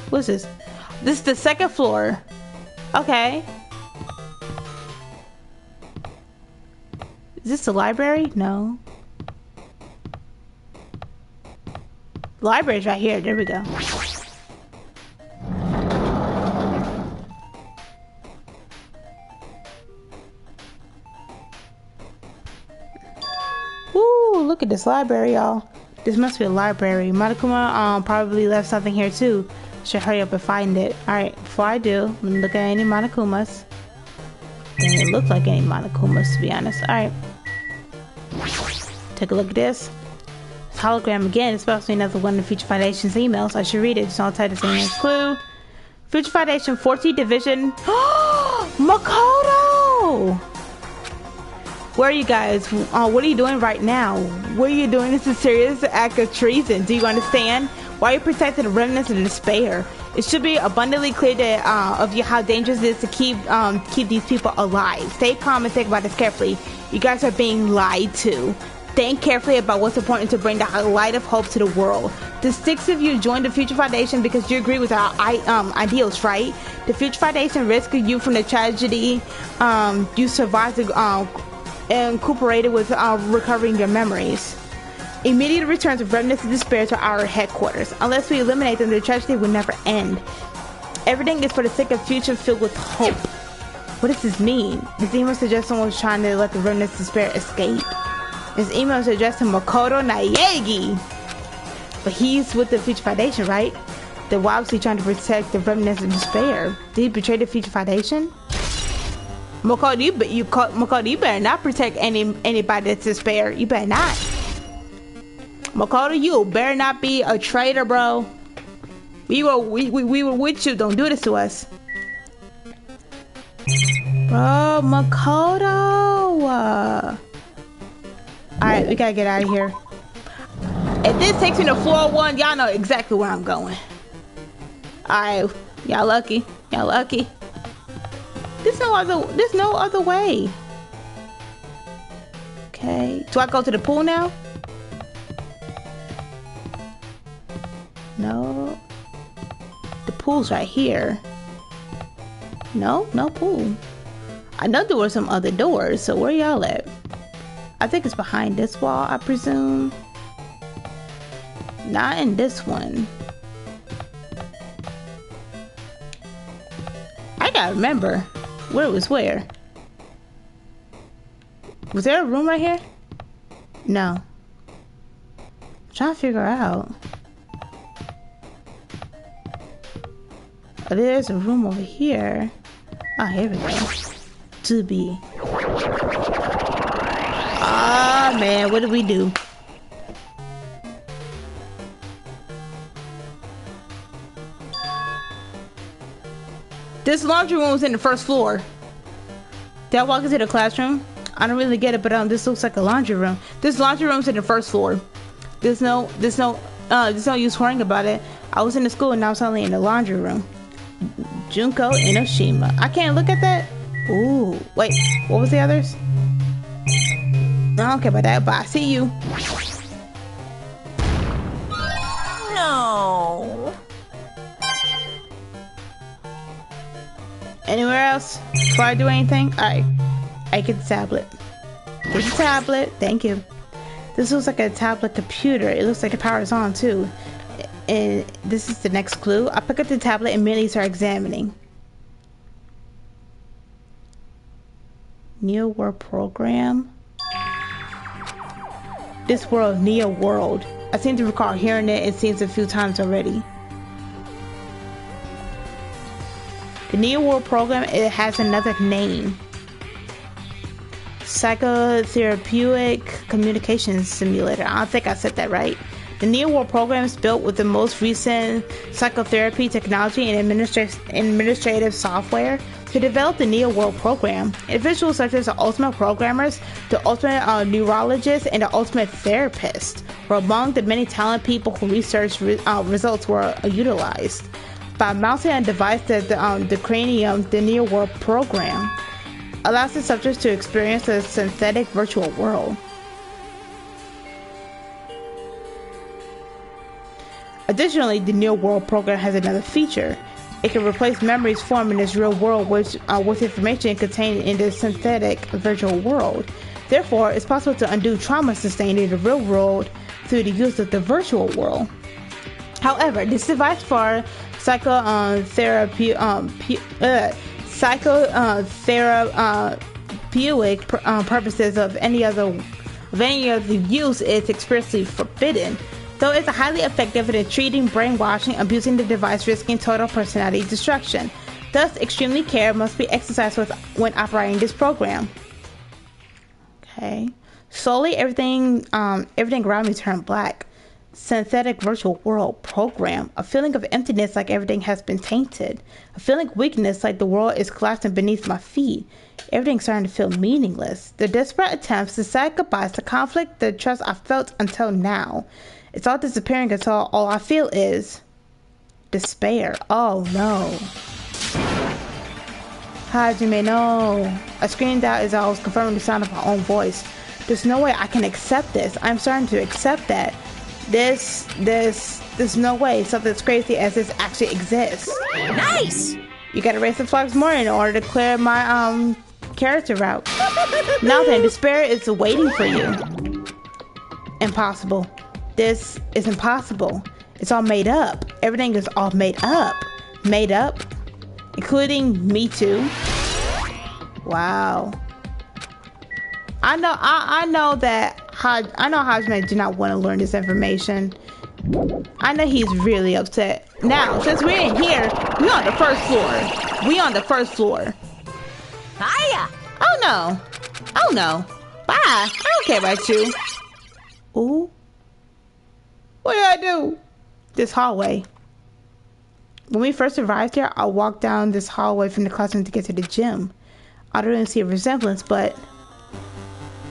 What's this? This is the second floor. Okay. Is this the library? No. Library's right here. There we go. Woo! Look at this library, y'all. This must be a library. Monokuma probably left something here too. Should hurry up and find it. Alright, before I do, I'm gonna look at any Monokumas. Doesn't look like any Monokumas, to be honest. Alright. Take a look at this. This hologram again. It's supposed to be another one of the Future Foundation's emails. I should read it. Just I'll type the same clue. Future Foundation 14th Division. Makoto! Where are you guys? What are you doing right now? What are you doing? This is a serious act of treason. Do you understand? Why are you protecting the remnants of despair? It should be abundantly clear that, of you how dangerous it is to keep these people alive. Stay calm and think about this carefully. You guys are being lied to. Think carefully about what's important to bring the light of hope to the world. The 6 of you joined the Future Foundation because you agree with our ideals, right? The Future Foundation rescued you from the tragedy. You survived and recuperated with recovering your memories. Immediate return of remnants of despair to our headquarters. Unless we eliminate them, the tragedy will never end. Everything is for the sake of a future filled with hope. What does this mean? This email suggests someone was trying to let the remnants of despair escape. This email is addressed to Makoto Naegi. But he's with the Future Foundation, right? They're obviously trying to protect the remnants of despair. Did he betray the Future Foundation? Makoto, you better not protect anybody that's despair. You better not. Makoto, you better not be a traitor, bro. We were with you. Don't do this to us. Bro, Makoto. Alright, we gotta get out of here. If this takes me to 401, y'all know exactly where I'm going. Alright, y'all lucky. Y'all lucky. There's no other way. Okay. Do I go to the pool now? No. The pool's right here. No pool. I know there were some other doors, so where y'all at? I think it's behind this wall, I presume. Not in this one. I gotta remember where was where. Was there a room right here? No. I'm trying to figure out. Oh, there's a room over here. Oh, here we go. To be. Ah, man, what did we do? This laundry room was in the first floor. Did I walk into the classroom? I don't really get it, but this looks like a laundry room. This laundry room's in the first floor. There's no use worrying about it. I was in the school and now I was only in the laundry room. Junko Enoshima. I can't look at that. Ooh, wait, what was the others? I don't care about that, but I see you. No. Anywhere else? Before I do anything? Alright. I get the tablet. Get the tablet. Thank you. This looks like a tablet computer. It looks like it powers on too. And this is the next clue. I pick up the tablet and immediately start examining. Neo World Program. This world, Neo World. I seem to recall hearing it seems a few times already. The Neo World Program, it has another name. Psychotherapeutic Communications Simulator. I don't think I said that right. The Neo World Program is built with the most recent psychotherapy technology and administrative software to develop the Neo World Program. Individuals such as the ultimate programmers, the ultimate neurologists, and the ultimate therapist were among the many talented people who research results were utilized. By mounting a device that the cranium, the Neo World Program allows the subjects to experience a synthetic virtual world. Additionally, the Neo World Program has another feature. It can replace memories formed in this real world with information contained in the synthetic virtual world. Therefore, it's possible to undo trauma sustained in the real world through the use of the virtual world. However, this device for psychotherapeutic purposes of any other use is expressly forbidden. Though it's highly effective in treating brainwashing, abusing the device risking total personality destruction. Thus, extremely care must be exercised when operating this program. Okay. Slowly, everything around me turned black. Synthetic virtual world program. A feeling of emptiness, like everything has been tainted. A feeling of weakness, like the world is collapsing beneath my feet. Everything's starting to feel meaningless. The desperate attempts to say goodbye to conflict, the trust I felt until now. It's all disappearing until all I feel is despair. Oh no. Hajime, no. I screamed out as I was confirming the sound of my own voice. There's no way I can accept this. I'm starting to accept that. There's no way something as crazy as this actually exists. Nice! You gotta raise the flags more in order to clear my character route. Now then, despair is waiting for you. Impossible. This is impossible. It's all made up. Everything is all made up. Made up. Including me too. Wow. I know Hajime do not want to learn this information. I know he's really upset. Now, since we're in here, we on the first floor. Hiya! Oh no. Oh no. Bye. I don't care about you. Ooh. What did I do? This hallway. When we first arrived here, I walked down this hallway from the classroom to get to the gym. I don't even see a resemblance, but...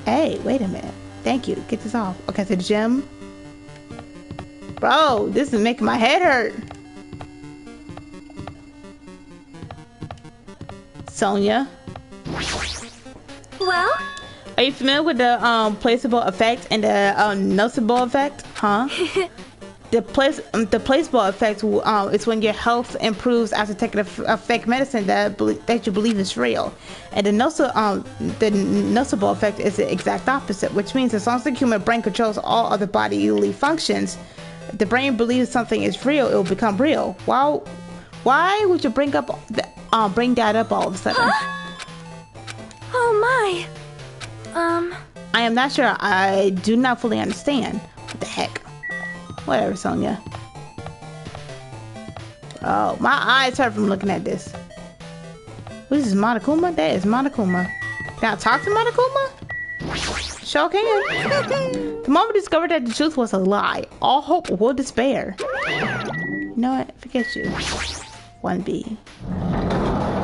Hey, wait a minute. Thank you. Get this off. Okay, to the gym. Bro, this is making my head hurt. Sonia. Well? Are you familiar with the placeable effect and the noticeable effect? Huh? The placebo effect is when your health improves after taking effect medicine that you believe is real, and the nocebo effect is the exact opposite, which means as long as the human brain controls all other bodily functions, if the brain believes something is real, it will become real. Why would you bring that up all of a sudden? Huh? Oh my. I am not sure. I do not fully understand. What the heck? Whatever, Sonia. Oh, my eyes hurt from looking at this. What is this, Monokuma? That is Monokuma. Can I talk to Monokuma? Sure can. The moment I discovered that the truth was a lie, all hope will despair. You know what? Forget you. 1B.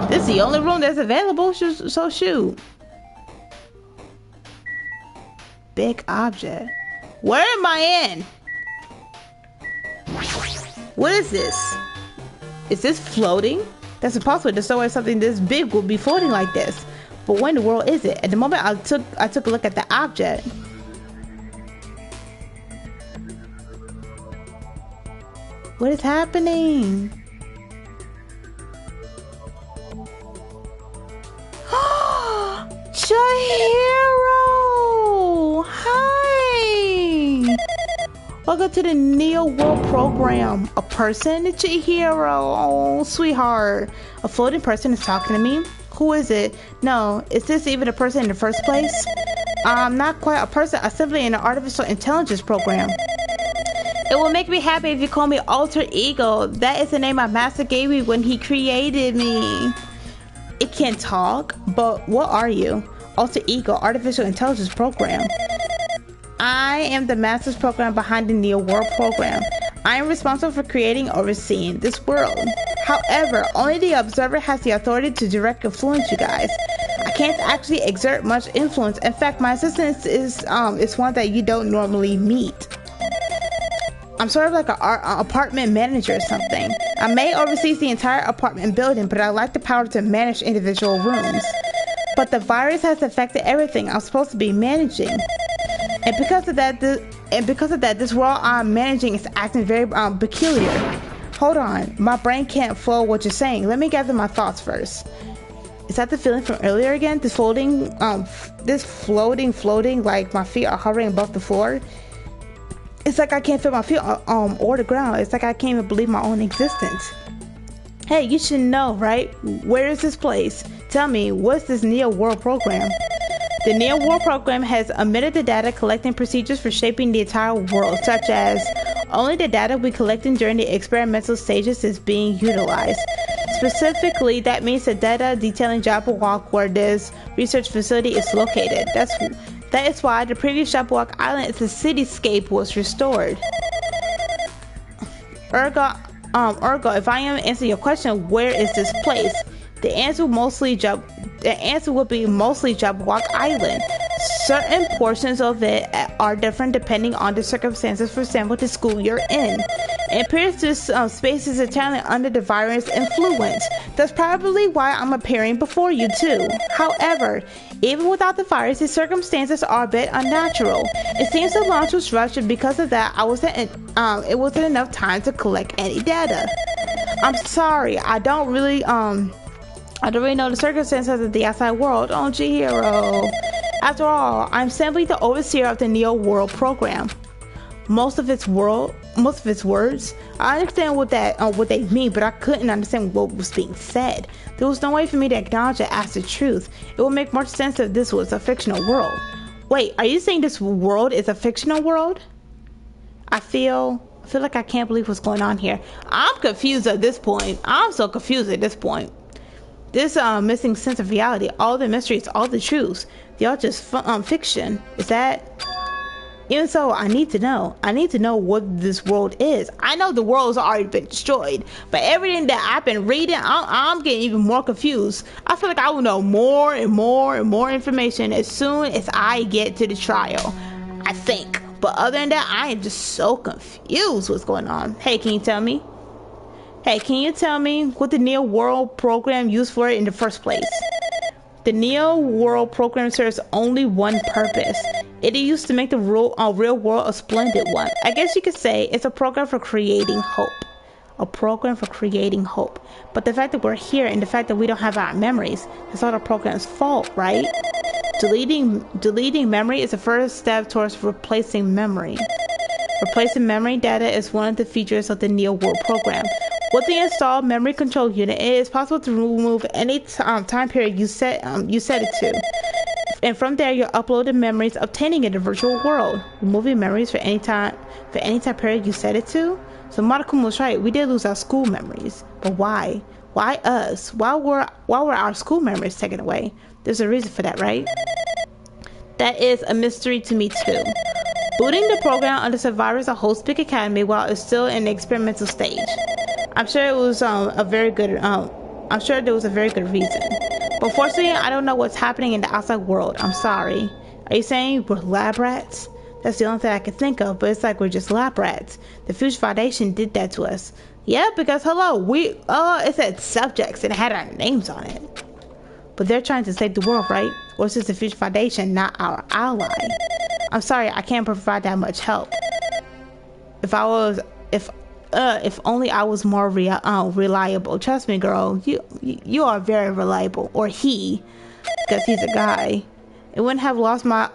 This is the only room that's available, so shoot. Big object. Where am I in? What is this? Is this floating? That's impossible. There's no way something this big would be floating like this. But where in the world is it? At the moment I took a look at the object. What is happening? Chihiro! Hi! Welcome to the Neo World program. A person? Chihiro. Oh, sweetheart. A floating person is talking to me? Who is it? No, is this even a person in the first place? I'm not quite a person. I'm simply in an artificial intelligence program. It will make me happy if you call me Alter Ego. That is the name my master gave me when he created me. It can talk, but what are you? Alter Ego, artificial intelligence program. I am the master's program behind the Neo World program. I am responsible for creating and overseeing this world. However, only the observer has the authority to direct influence you guys. I can't actually exert much influence. In fact, my assistant is one that you don't normally meet. I'm sort of like an apartment manager or something. I may oversee the entire apartment building, but I lack the power to manage individual rooms. But the virus has affected everything I'm supposed to be managing. And because of that, this world I'm managing is acting very peculiar. Hold on, my brain can't flow what you're saying. Let me gather my thoughts first. Is that the feeling from earlier again? This floating, like my feet are hovering above the floor? It's like I can't feel my feet or the ground. It's like I can't even believe my own existence. Hey, you should know, right? Where is this place? Tell me, what's this Neo World program? The Neo World program has omitted the data collecting procedures for shaping the entire world, such as only the data we collected during the experimental stages is being utilized. Specifically, that means the data detailing Jabberwock, where this research facility is located. That is why the previous Jabberwock Island as a cityscape was restored. Ergo, if I am answering your question, where is this place? The answer would be mostly Jabberwock Island. Certain portions of it are different depending on the circumstances. For example, the school you're in. It appears this space is entirely under the virus influence. That's probably why I'm appearing before you too. However, even without the virus, the circumstances are a bit unnatural. It seems the launch was rushed, and because of that, it wasn't enough time to collect any data. I'm sorry, I don't really know the circumstances of the outside world, don't you, hero? After all, I'm simply the overseer of the Neo World program. Most of its words, I understand what they mean, but I couldn't understand what was being said. There was no way for me to acknowledge it as the truth. It would make more sense if this was a fictional world. Wait, are you saying this world is a fictional world? I feel like I can't believe what's going on here. I'm confused at this point. I'm so confused at this point. This missing sense of reality, all the mysteries, all the truths, they're all just fiction. Is that? Even so, I need to know. I need to know what this world is. I know the world's already been destroyed, but everything that I've been reading, I'm getting even more confused. I feel like I will know more and more and more information as soon as I get to the trial. I think. But other than that, I am just so confused what's going on. Hey, can you tell me? Hey, can you tell me what the Neo World program used for it in the first place? The Neo World program serves only one purpose. It used to make the real world a splendid one. I guess you could say it's a program for creating hope. A program for creating hope. But the fact that we're here and the fact that we don't have our memories, that's all the program's fault, right? Deleting memory is the first step towards replacing memory. Replacing memory data is one of the features of the Neo World program. With the installed memory control unit, it is possible to remove any time period you set it to. And from there, you upload the memories obtaining in the virtual world. Removing memories for any time period you set it to? So Monokuma was right. We did lose our school memories. But why? Why us? Why were our school memories taken away? There's a reason for that, right? That is a mystery to me too. Booting the program under survivors of Host Big Academy while it's still in the experimental stage. I'm sure it was a very good I'm sure there was a very good reason. But fortunately, I don't know what's happening in the outside world. I'm sorry. Are you saying we're lab rats? That's the only thing I can think of, but it's like we're just lab rats. The Future Foundation did that to us. Yeah, because hello, it said subjects and it had our names on it. But they're trying to save the world, right? Or is this the Future Foundation, not our ally? I'm sorry, I can't provide that much help. If only I was more reliable. Trust me, girl. You are very reliable. Or he, because he's a guy. I wouldn't have lost my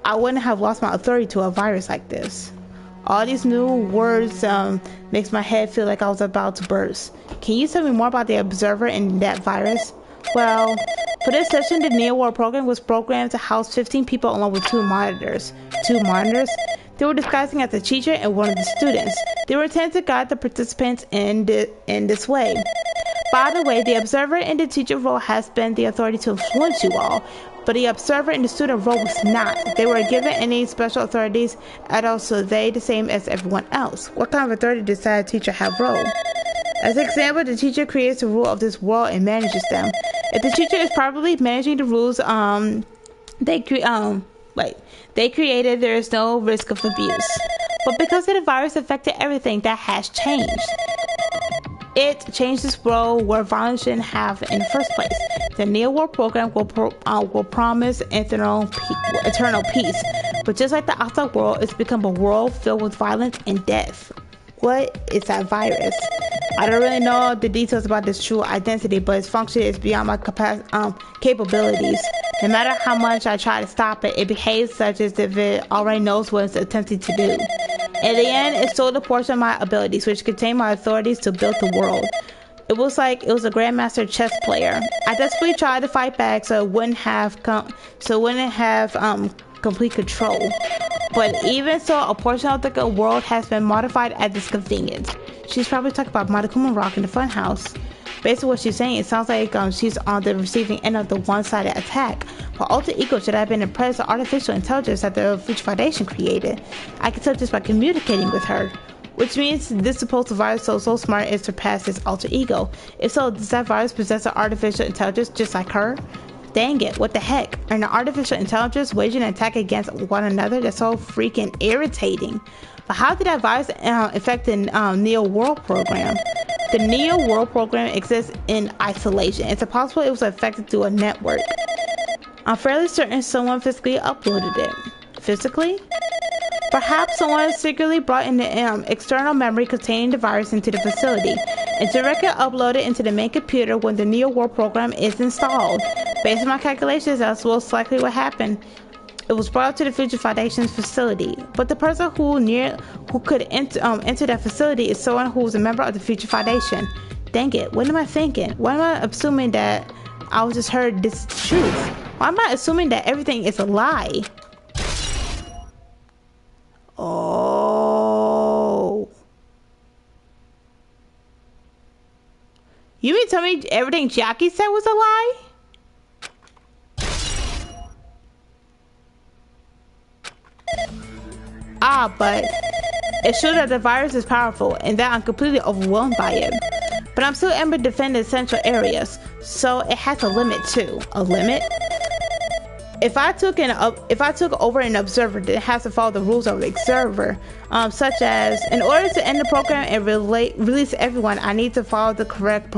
authority to a virus like this. All these new words makes my head feel like I was about to burst. Can you tell me more about the observer and that virus? Well, for this session, the Neo World program was programmed to house 15 people along with 2 monitors. 2 monitors? They were disguising as a teacher and one of the students. They were intended to guide the participants in this way. By the way, the observer in the teacher role has been the authority to influence you all, but the observer in the student role was not. They were given any special authorities at all, so they the same as everyone else. What kind of authority does that teacher have role? As an example, the teacher creates the rule of this world and manages them. If the teacher is properly managing the rules they created, there is no risk of abuse. But because of the virus affected everything, that has changed. It changed this world where violence shouldn't have in the first place. The Neo World program will promise eternal peace. But just like the outside world, it's become a world filled with violence and death. What is that virus? I don't really know the details about this true identity, but its function is beyond my capabilities. No matter how much I try to stop it, it behaves such as if it already knows what it's attempting to do. In the end, it stole a portion of my abilities, which contained my authorities to build the world. It was like it was a grandmaster chess player. I desperately tried to fight back so it wouldn't have complete control. But even so, a portion of the world has been modified at this convenience. She's probably talking about Monokuma Rock in the funhouse. Based on what she's saying, it sounds like she's on the receiving end of the one-sided attack. Her alter ego should have been impressed with artificial intelligence that the Future Foundation created. I can tell just by communicating with her. Which means this supposed virus so smart it surpassed its alter ego. If so, does that virus possess an artificial intelligence just like her? Dang it, what the heck? Are an artificial intelligence waging an attack against one another? That's so freaking irritating. But how did that virus affect the Neo World program? The Neo World program exists in isolation. It's possible it was affected through a network. I'm fairly certain someone physically uploaded it. Physically? Perhaps someone secretly brought in the external memory containing the virus into the facility and directly uploaded it into the main computer when the Neo World program is installed. Based on my calculations, that's most likely what happened. It was brought up to the Future Foundation's facility, but the person who could enter that facility is someone who is a member of the Future Foundation. Dang it, what am I thinking? Why am I assuming that I just heard this truth? Why am I assuming that everything is a lie? Oh. You mean tell me everything Jackie said was a lie? But it's true that the virus is powerful and that I'm completely overwhelmed by it. But I'm still able to defend the essential areas, so it has a limit too. A limit? If I took over an observer that has to follow the rules of the observer, such as in order to end the program and release everyone, I need to follow the correct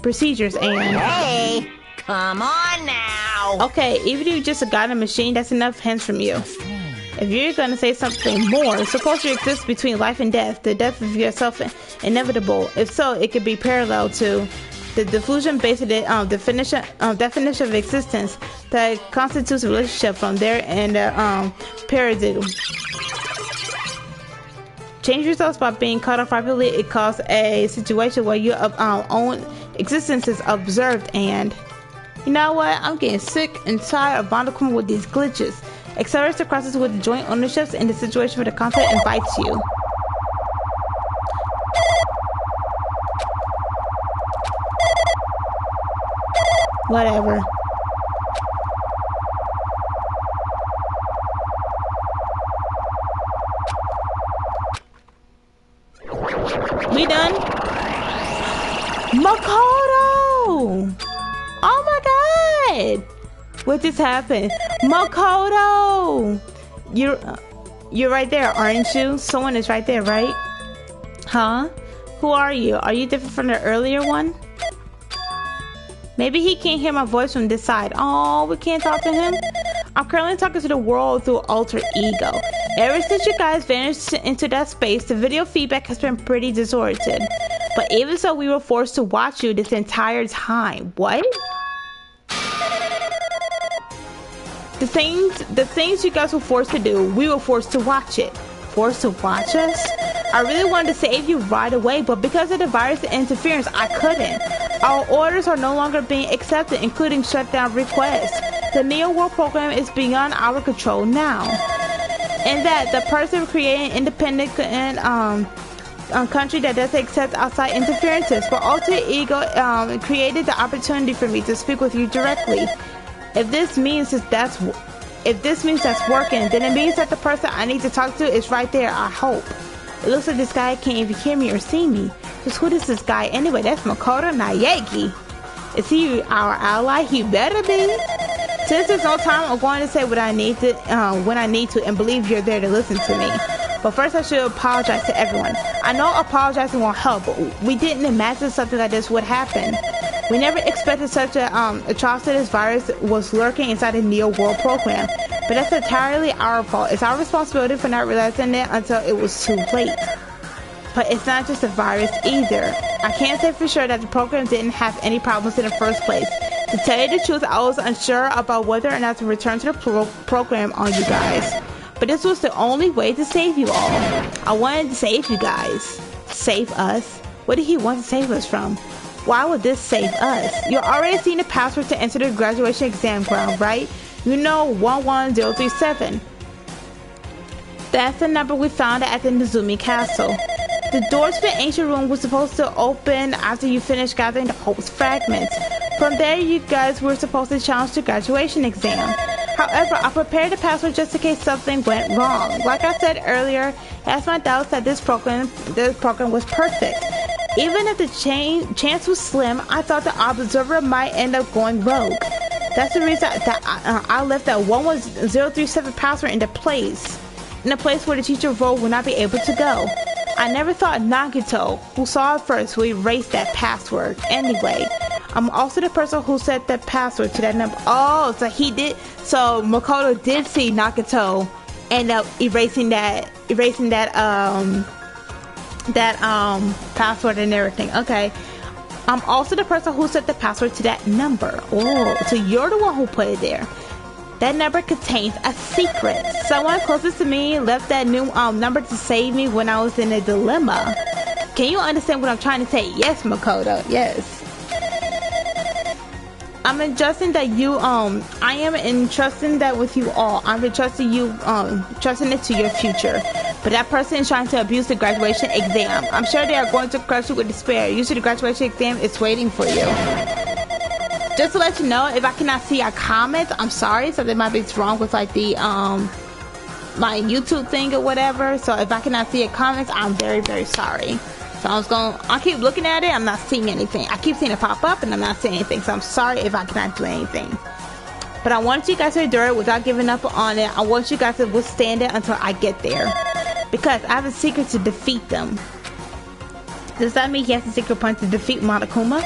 procedures and... Hey, come on now. Okay, even if you're just a god in a machine, that's enough hints from you. If you're gonna say something more, suppose you exist between life and death. The death of yourself inevitable. If so, it could be parallel to the diffusion-based definition of existence that constitutes a relationship from there and paradigm. Change yourselves by being cut off rapidly. It causes a situation where your own existence is observed, and you know what? I'm getting sick and tired of Monokuma with these glitches. Accelerates the process with the joint ownerships in the situation where the content invites you. Whatever. We done? Makoto! Oh my god! What just happened? Makoto! You're right there, aren't you? Someone is right there, right? Huh? Who are you? Are you different from the earlier one? Maybe he can't hear my voice from this side. Oh, we can't talk to him? I'm currently talking to the world through alter ego. Ever since you guys vanished into that space, the video feedback has been pretty distorted. But even so, we were forced to watch you this entire time. What? The things you guys were forced to do, we were forced to watch it. Forced to watch us? I really wanted to save you right away, but because of the virus interference, I couldn't. Our orders are no longer being accepted, including shutdown requests. The Neo World program is beyond our control now. And that the person creating independent country that doesn't accept outside interferences, but alter ego created the opportunity for me to speak with you directly. If this means that's working, then it means that the person I need to talk to is right there, I hope. It looks like this guy can't even hear me or see me. Just who is this guy anyway? That's Makoto Naegi. Is he our ally? He better be. Since there's no time, I'm going to say what I need to when I need to and believe you're there to listen to me. But first I should apologize to everyone. I know apologizing won't help, but we didn't imagine something like this would happen. We never expected such a atrocity as virus was lurking inside the Neo World program. But that's entirely our fault. It's our responsibility for not realizing it until it was too late. But it's not just a virus either. I can't say for sure that the program didn't have any problems in the first place. To tell you the truth, I was unsure about whether or not to return to the program on you guys. But this was the only way to save you all. I wanted to save you guys. Save us? What did he want to save us from? Why would this save us? You're already seeing the password to enter the graduation exam ground, right? You know 11037. That's the number we found at the Nizumi Castle. The doors to the ancient room were supposed to open after you finished gathering the Hope's fragments. From there, you guys were supposed to challenge the graduation exam. However, I prepared the password just in case something went wrong. Like I said earlier, I asked my doubts that this program was perfect. Even if the chance was slim, I thought the observer might end up going rogue. That's the reason that I left that 11037 password in a place where the teacher role would not be able to go. I never thought Nagito, who saw it first, would erase that password. Anyway, I'm also the person who set the password to that number. Oh, so he did. So Makoto did see Nagito end up erasing that password and everything. Okay. I'm also the person who set the password to that number. Oh, so you're the one who put it there. That number contains a secret. Someone closest to me left that new number to save me when I was in a dilemma. Can you understand what I'm trying to say? Yes, Makoto. Yes. I'm entrusting that I am entrusting that with you all. I'm entrusting you, trusting it to your future. But that person is trying to abuse the graduation exam. I'm sure they are going to crush you with despair. Usually the graduation exam is waiting for you. Just to let you know, if I cannot see your comments, I'm sorry. Something might be wrong with like the my YouTube thing or whatever. So if I cannot see your comments, I'm very, very sorry. So I'll keep looking at it. I'm not seeing anything. I keep seeing it pop up and I'm not seeing anything. So I'm sorry if I cannot do anything. But I want you guys to endure it without giving up on it. I want you guys to withstand it until I get there. Because I have a secret to defeat them. Does that mean he has a secret plan to defeat Monokuma?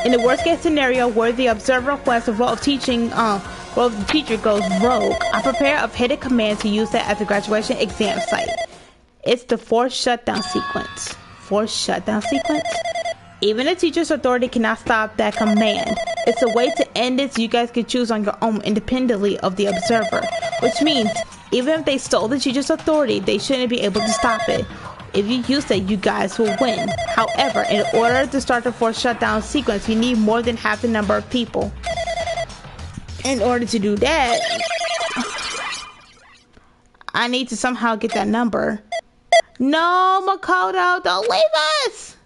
In the worst case scenario where the observer who has the role of teaching, the teacher goes rogue, I prepare a hidden command to use that as a graduation exam site. It's the forced shutdown sequence. Forced shutdown sequence? Even the teacher's authority cannot stop that command. It's a way to end it so you guys can choose on your own independently of the observer. Which means, even if they stole the teacher's authority, they shouldn't be able to stop it. If you use it, you guys will win. However, in order to start the forced shutdown sequence, you need more than half the number of people. In order to do that, I need to somehow get that number. No, Makoto, don't leave us!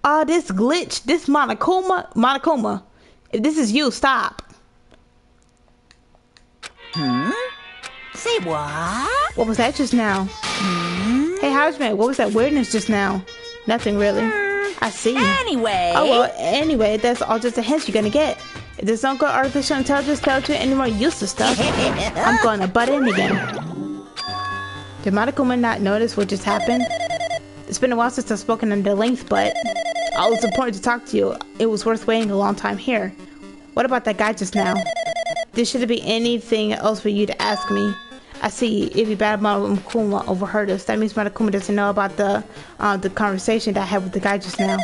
Oh, this glitch, this Monokuma. If this is you, stop. Say what? What was that just now? Hey, Housemate, what was that weirdness just now? Nothing really. I see. Anyway. Oh, well, anyway, that's all just a hint you're gonna get. If this don't go artificial intelligence tells you any more useless stuff, I'm gonna butt in again. Did Monokuma not notice what just happened? It's been a while since I've spoken under length, but it was important to talk to you. It was worth waiting a long time here. What about that guy just now? There shouldn't be anything else for you to ask me. I see. If you bad Monokuma overheard us, that means Monokuma doesn't know about the conversation that I had with the guy just now.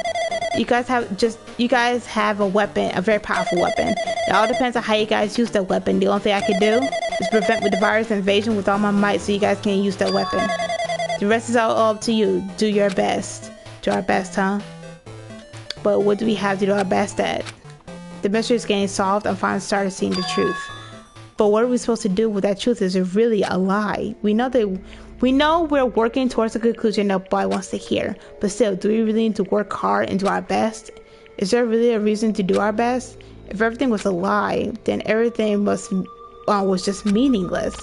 You guys have a weapon, a very powerful weapon. It all depends on how you guys use that weapon. The only thing I can do is prevent the virus invasion with all my might, so you guys can't use that weapon. The rest is all up to you. Do your best. Do our best, huh? But what do we have to do our best at? The mystery is getting solved. I'm finally starting seeing the truth. But what are we supposed to do with that truth? Is it really a lie? We know we're working towards a conclusion nobody wants to hear. But still, do we really need to work hard and do our best? Is there really a reason to do our best? If everything was a lie, then everything was just meaningless.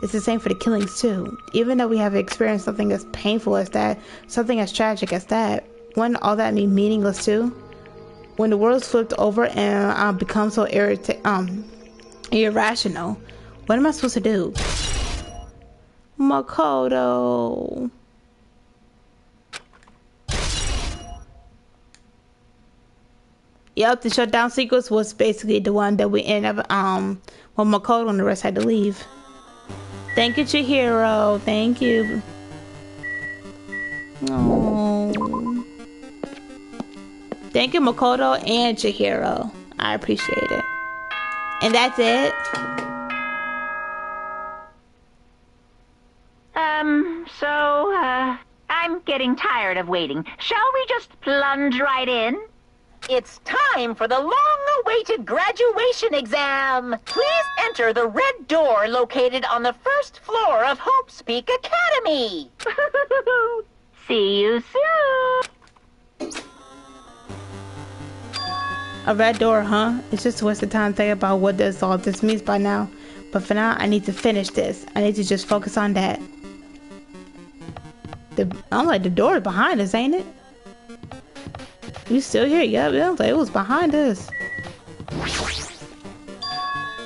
It's the same for the killings too. Even though we have experienced something as painful as that, something as tragic as that, wouldn't all that be meaningless too? When the world's flipped over and become so irrational, what am I supposed to do? Makoto. Yep, the shutdown sequence was basically the one that we ended up when Makoto and the rest had to leave. Thank you, Chihiro. Thank you. Oh. Thank you, Makoto and Chihiro. I appreciate it. And that's it. So getting tired of waiting. Shall we just plunge right in? It's time for the long-awaited graduation exam. Please enter the red door located on the first floor of Hope's Peak Academy. See you soon. A red door, huh? It's just a waste of time thinking about what all this means by now. But for now, I need to finish this. I need to just focus on that. I'm like, the door is behind us, ain't it? You still here? Yep, yeah, it was behind us.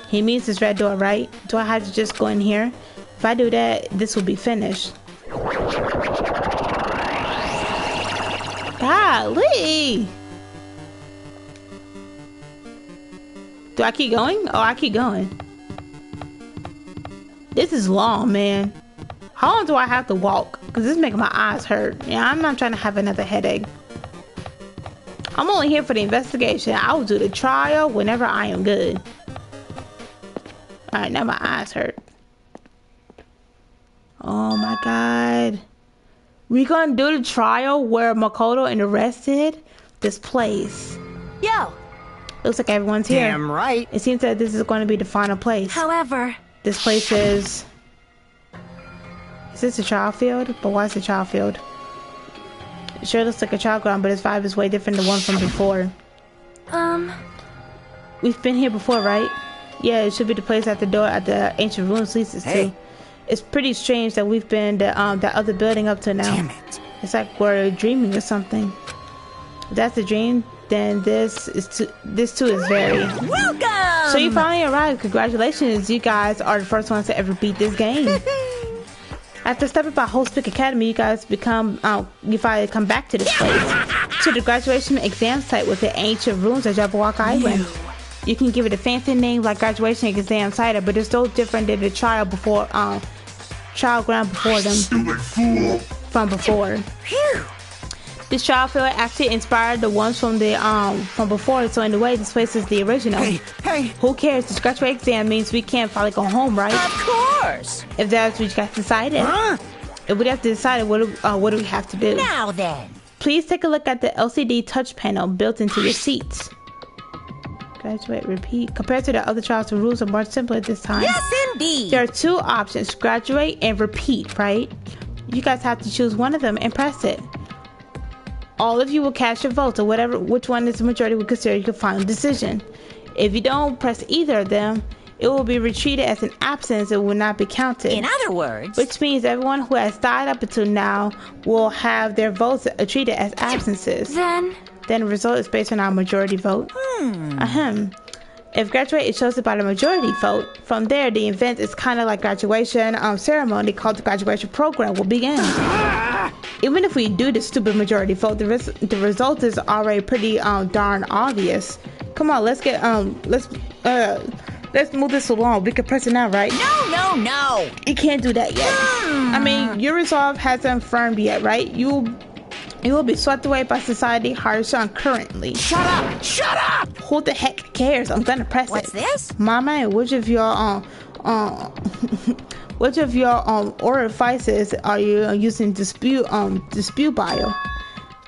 He means this red door, right? Do I have to just go in here? If I do that, this will be finished. Golly! Do I keep going? Oh, I keep going. This is long, man. How long do I have to walk? Because this is making my eyes hurt. Yeah, I'm not trying to have another headache. I'm only here for the investigation. I will do the trial whenever I am good. Alright, now my eyes hurt. Oh my god. We gonna do the trial where Makoto and arrested? This place. Yo. Looks like everyone's here. Damn right. It seems that this is going to be the final place. However, this place is... Is this a trial field? But why is it a trial field? It sure looks like a trial ground, but its vibe is way different than the one from before. We've been here before, right? Yeah, it should be the place at the door at the ancient ruins leads us to. It's pretty strange that we've been that other building up to now. Damn it. It's like we're dreaming or something. If that's a dream, then this too is very. welcome! So you finally arrived. Congratulations, you guys are the first ones to ever beat this game. After stepping by Hope's Peak Academy, you guys you finally come back to this place. To the graduation exam site with the ancient ruins of Jabberwock Island. You can give it a fancy name like graduation exam site, but it's so different than the trial ground before them. From before. Phew. This trial field actually inspired the ones from before, so in a way this place is the original. Hey! Who cares? This graduate exam means we can't finally go home, right? Of course! If that's what you guys decided. Huh? If we have to decide what do we have to do? Now then. Please take a look at the LCD touch panel built into your seats. Graduate, repeat. Compared to the other trials, the rules are much simpler this time. Yes, indeed! There are two options, graduate and repeat, right? You guys have to choose one of them and press it. All of you will cast your votes, or which one is the majority will consider your final decision. If you don't press either of them, it will be treated as an absence and will not be counted. In other words, which means everyone who has died up until now will have their votes treated as absences. Then the result is based on our majority vote. If graduate is chosen by the majority vote, from there the event is kind of like graduation ceremony called the graduation program will begin. Even if we do the stupid majority vote, the result is already pretty darn obvious. Come on, let's move this along. We can press it now, right? No. You can't do that yet. I mean, your resolve hasn't firmed yet, right? You will be swept away by society hired on currently. Shut up! Who the heck cares? I'm gonna press What's it. this? Mama, which of your orifices are you using dispute bio?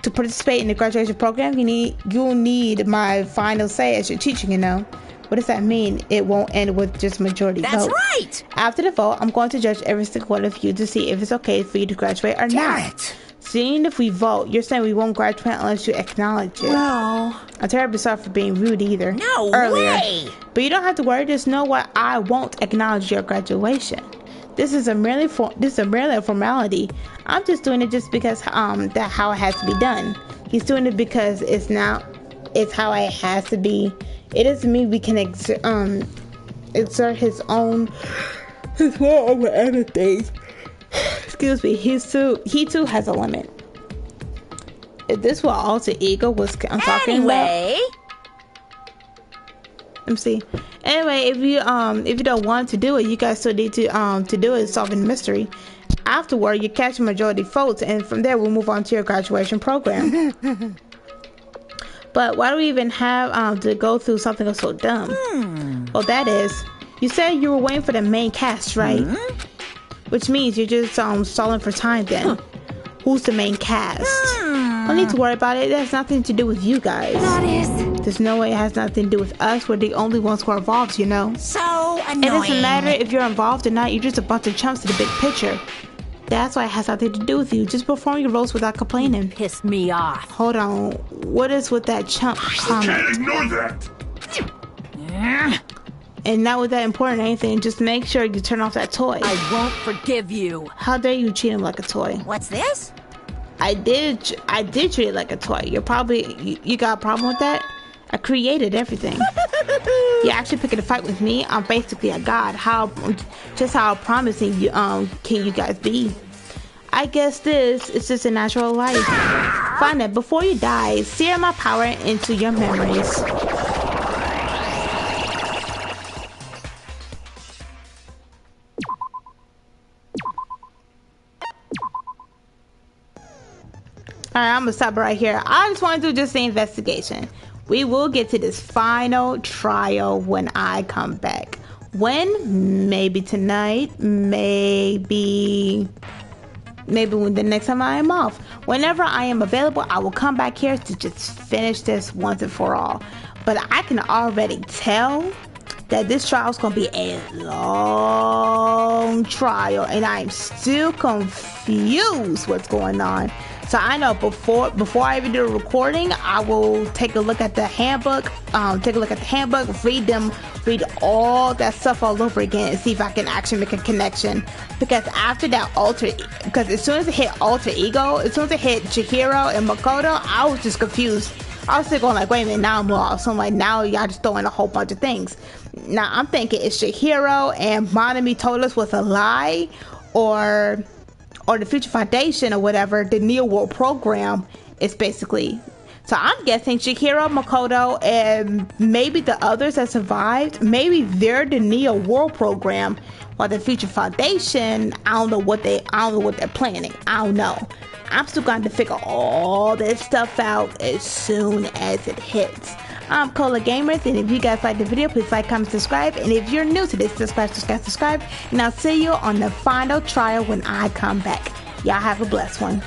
To participate in the graduation program, you'll need my final say as your teacher, you know. What does that mean? It won't end with just majority vote. That's right! After the vote, I'm going to judge every single one of you to see if it's okay for you to graduate or not. Seeing if we vote, you're saying we won't graduate unless you acknowledge it. Well, I'm terribly sorry for being rude either. No earlier. way! But you don't have to worry. Just know what I won't acknowledge your graduation. This is merely a formality. I'm just doing it just because that's how it has to be done. He's doing it because it's how it has to be. It doesn't mean we can exert his will over anything. Excuse me. He too has a limit. If this were alter ego I'm talking about. Let me see. Anyway, if you don't want to do it, you guys still need to do it, solving the mystery. Afterward, you catch a majority votes, and from there we'll move on to your graduation program. But why do we even have to go through something so dumb? Well, that is, you said you were waiting for the main cast, right? Which means you're just stalling for time then. who's the main cast. Don't need to worry about it. It has nothing to do with you guys. That is There's no way it has nothing to do with us. We're the only ones who are involved, you know. so annoying. It doesn't matter if you're involved or not. You're just a bunch of chumps in the big picture. That's why it has nothing to do with you. Just perform your roles without complaining. Piss me off. Hold on. What is with that chump comment? Can't ignore that. And not with that important or anything. Just make sure you turn off that toy. I won't forgive you. How dare you treat him like a toy? What's this? I did treat it like a toy. You got a problem with that? I created everything. You're actually picking a fight with me. I'm basically a god. How promising you can you guys be? I guess this is just a natural life. Find it before you die. Sear my power into your memories. Alright, I'm gonna stop right here. I just want to do just the investigation. We will get to this final trial when I come back. When? Maybe tonight. Maybe when the next time I am off. Whenever I am available, I will come back here to just finish this once and for all. But I can already tell that this trial is going to be a long trial, and I'm still confused what's going on. So I know before I even do a recording, I will take a look at the handbook, read all that stuff all over again and see if I can actually make a connection. Because after that because as soon as it hit alter ego, as soon as it hit Chihiro and Makoto, I was just confused. I was still going like, wait a minute, now I'm lost. So I'm like, now y'all just throwing a whole bunch of things. Now I'm thinking it's Chihiro and Monami told us was a lie, or the Future Foundation or whatever, the Neo World program is basically. So I'm guessing Chihiro, Makoto, and maybe the others that survived, maybe they're the Neo World program, while the Future Foundation, I don't know what they're planning. I don't know. I'm still going to figure all this stuff out as soon as it hits. I'm Cola Gamers, and if you guys like the video, please like, comment, subscribe. And if you're new to this, subscribe. And I'll see you on the final trial when I come back. Y'all have a blessed one.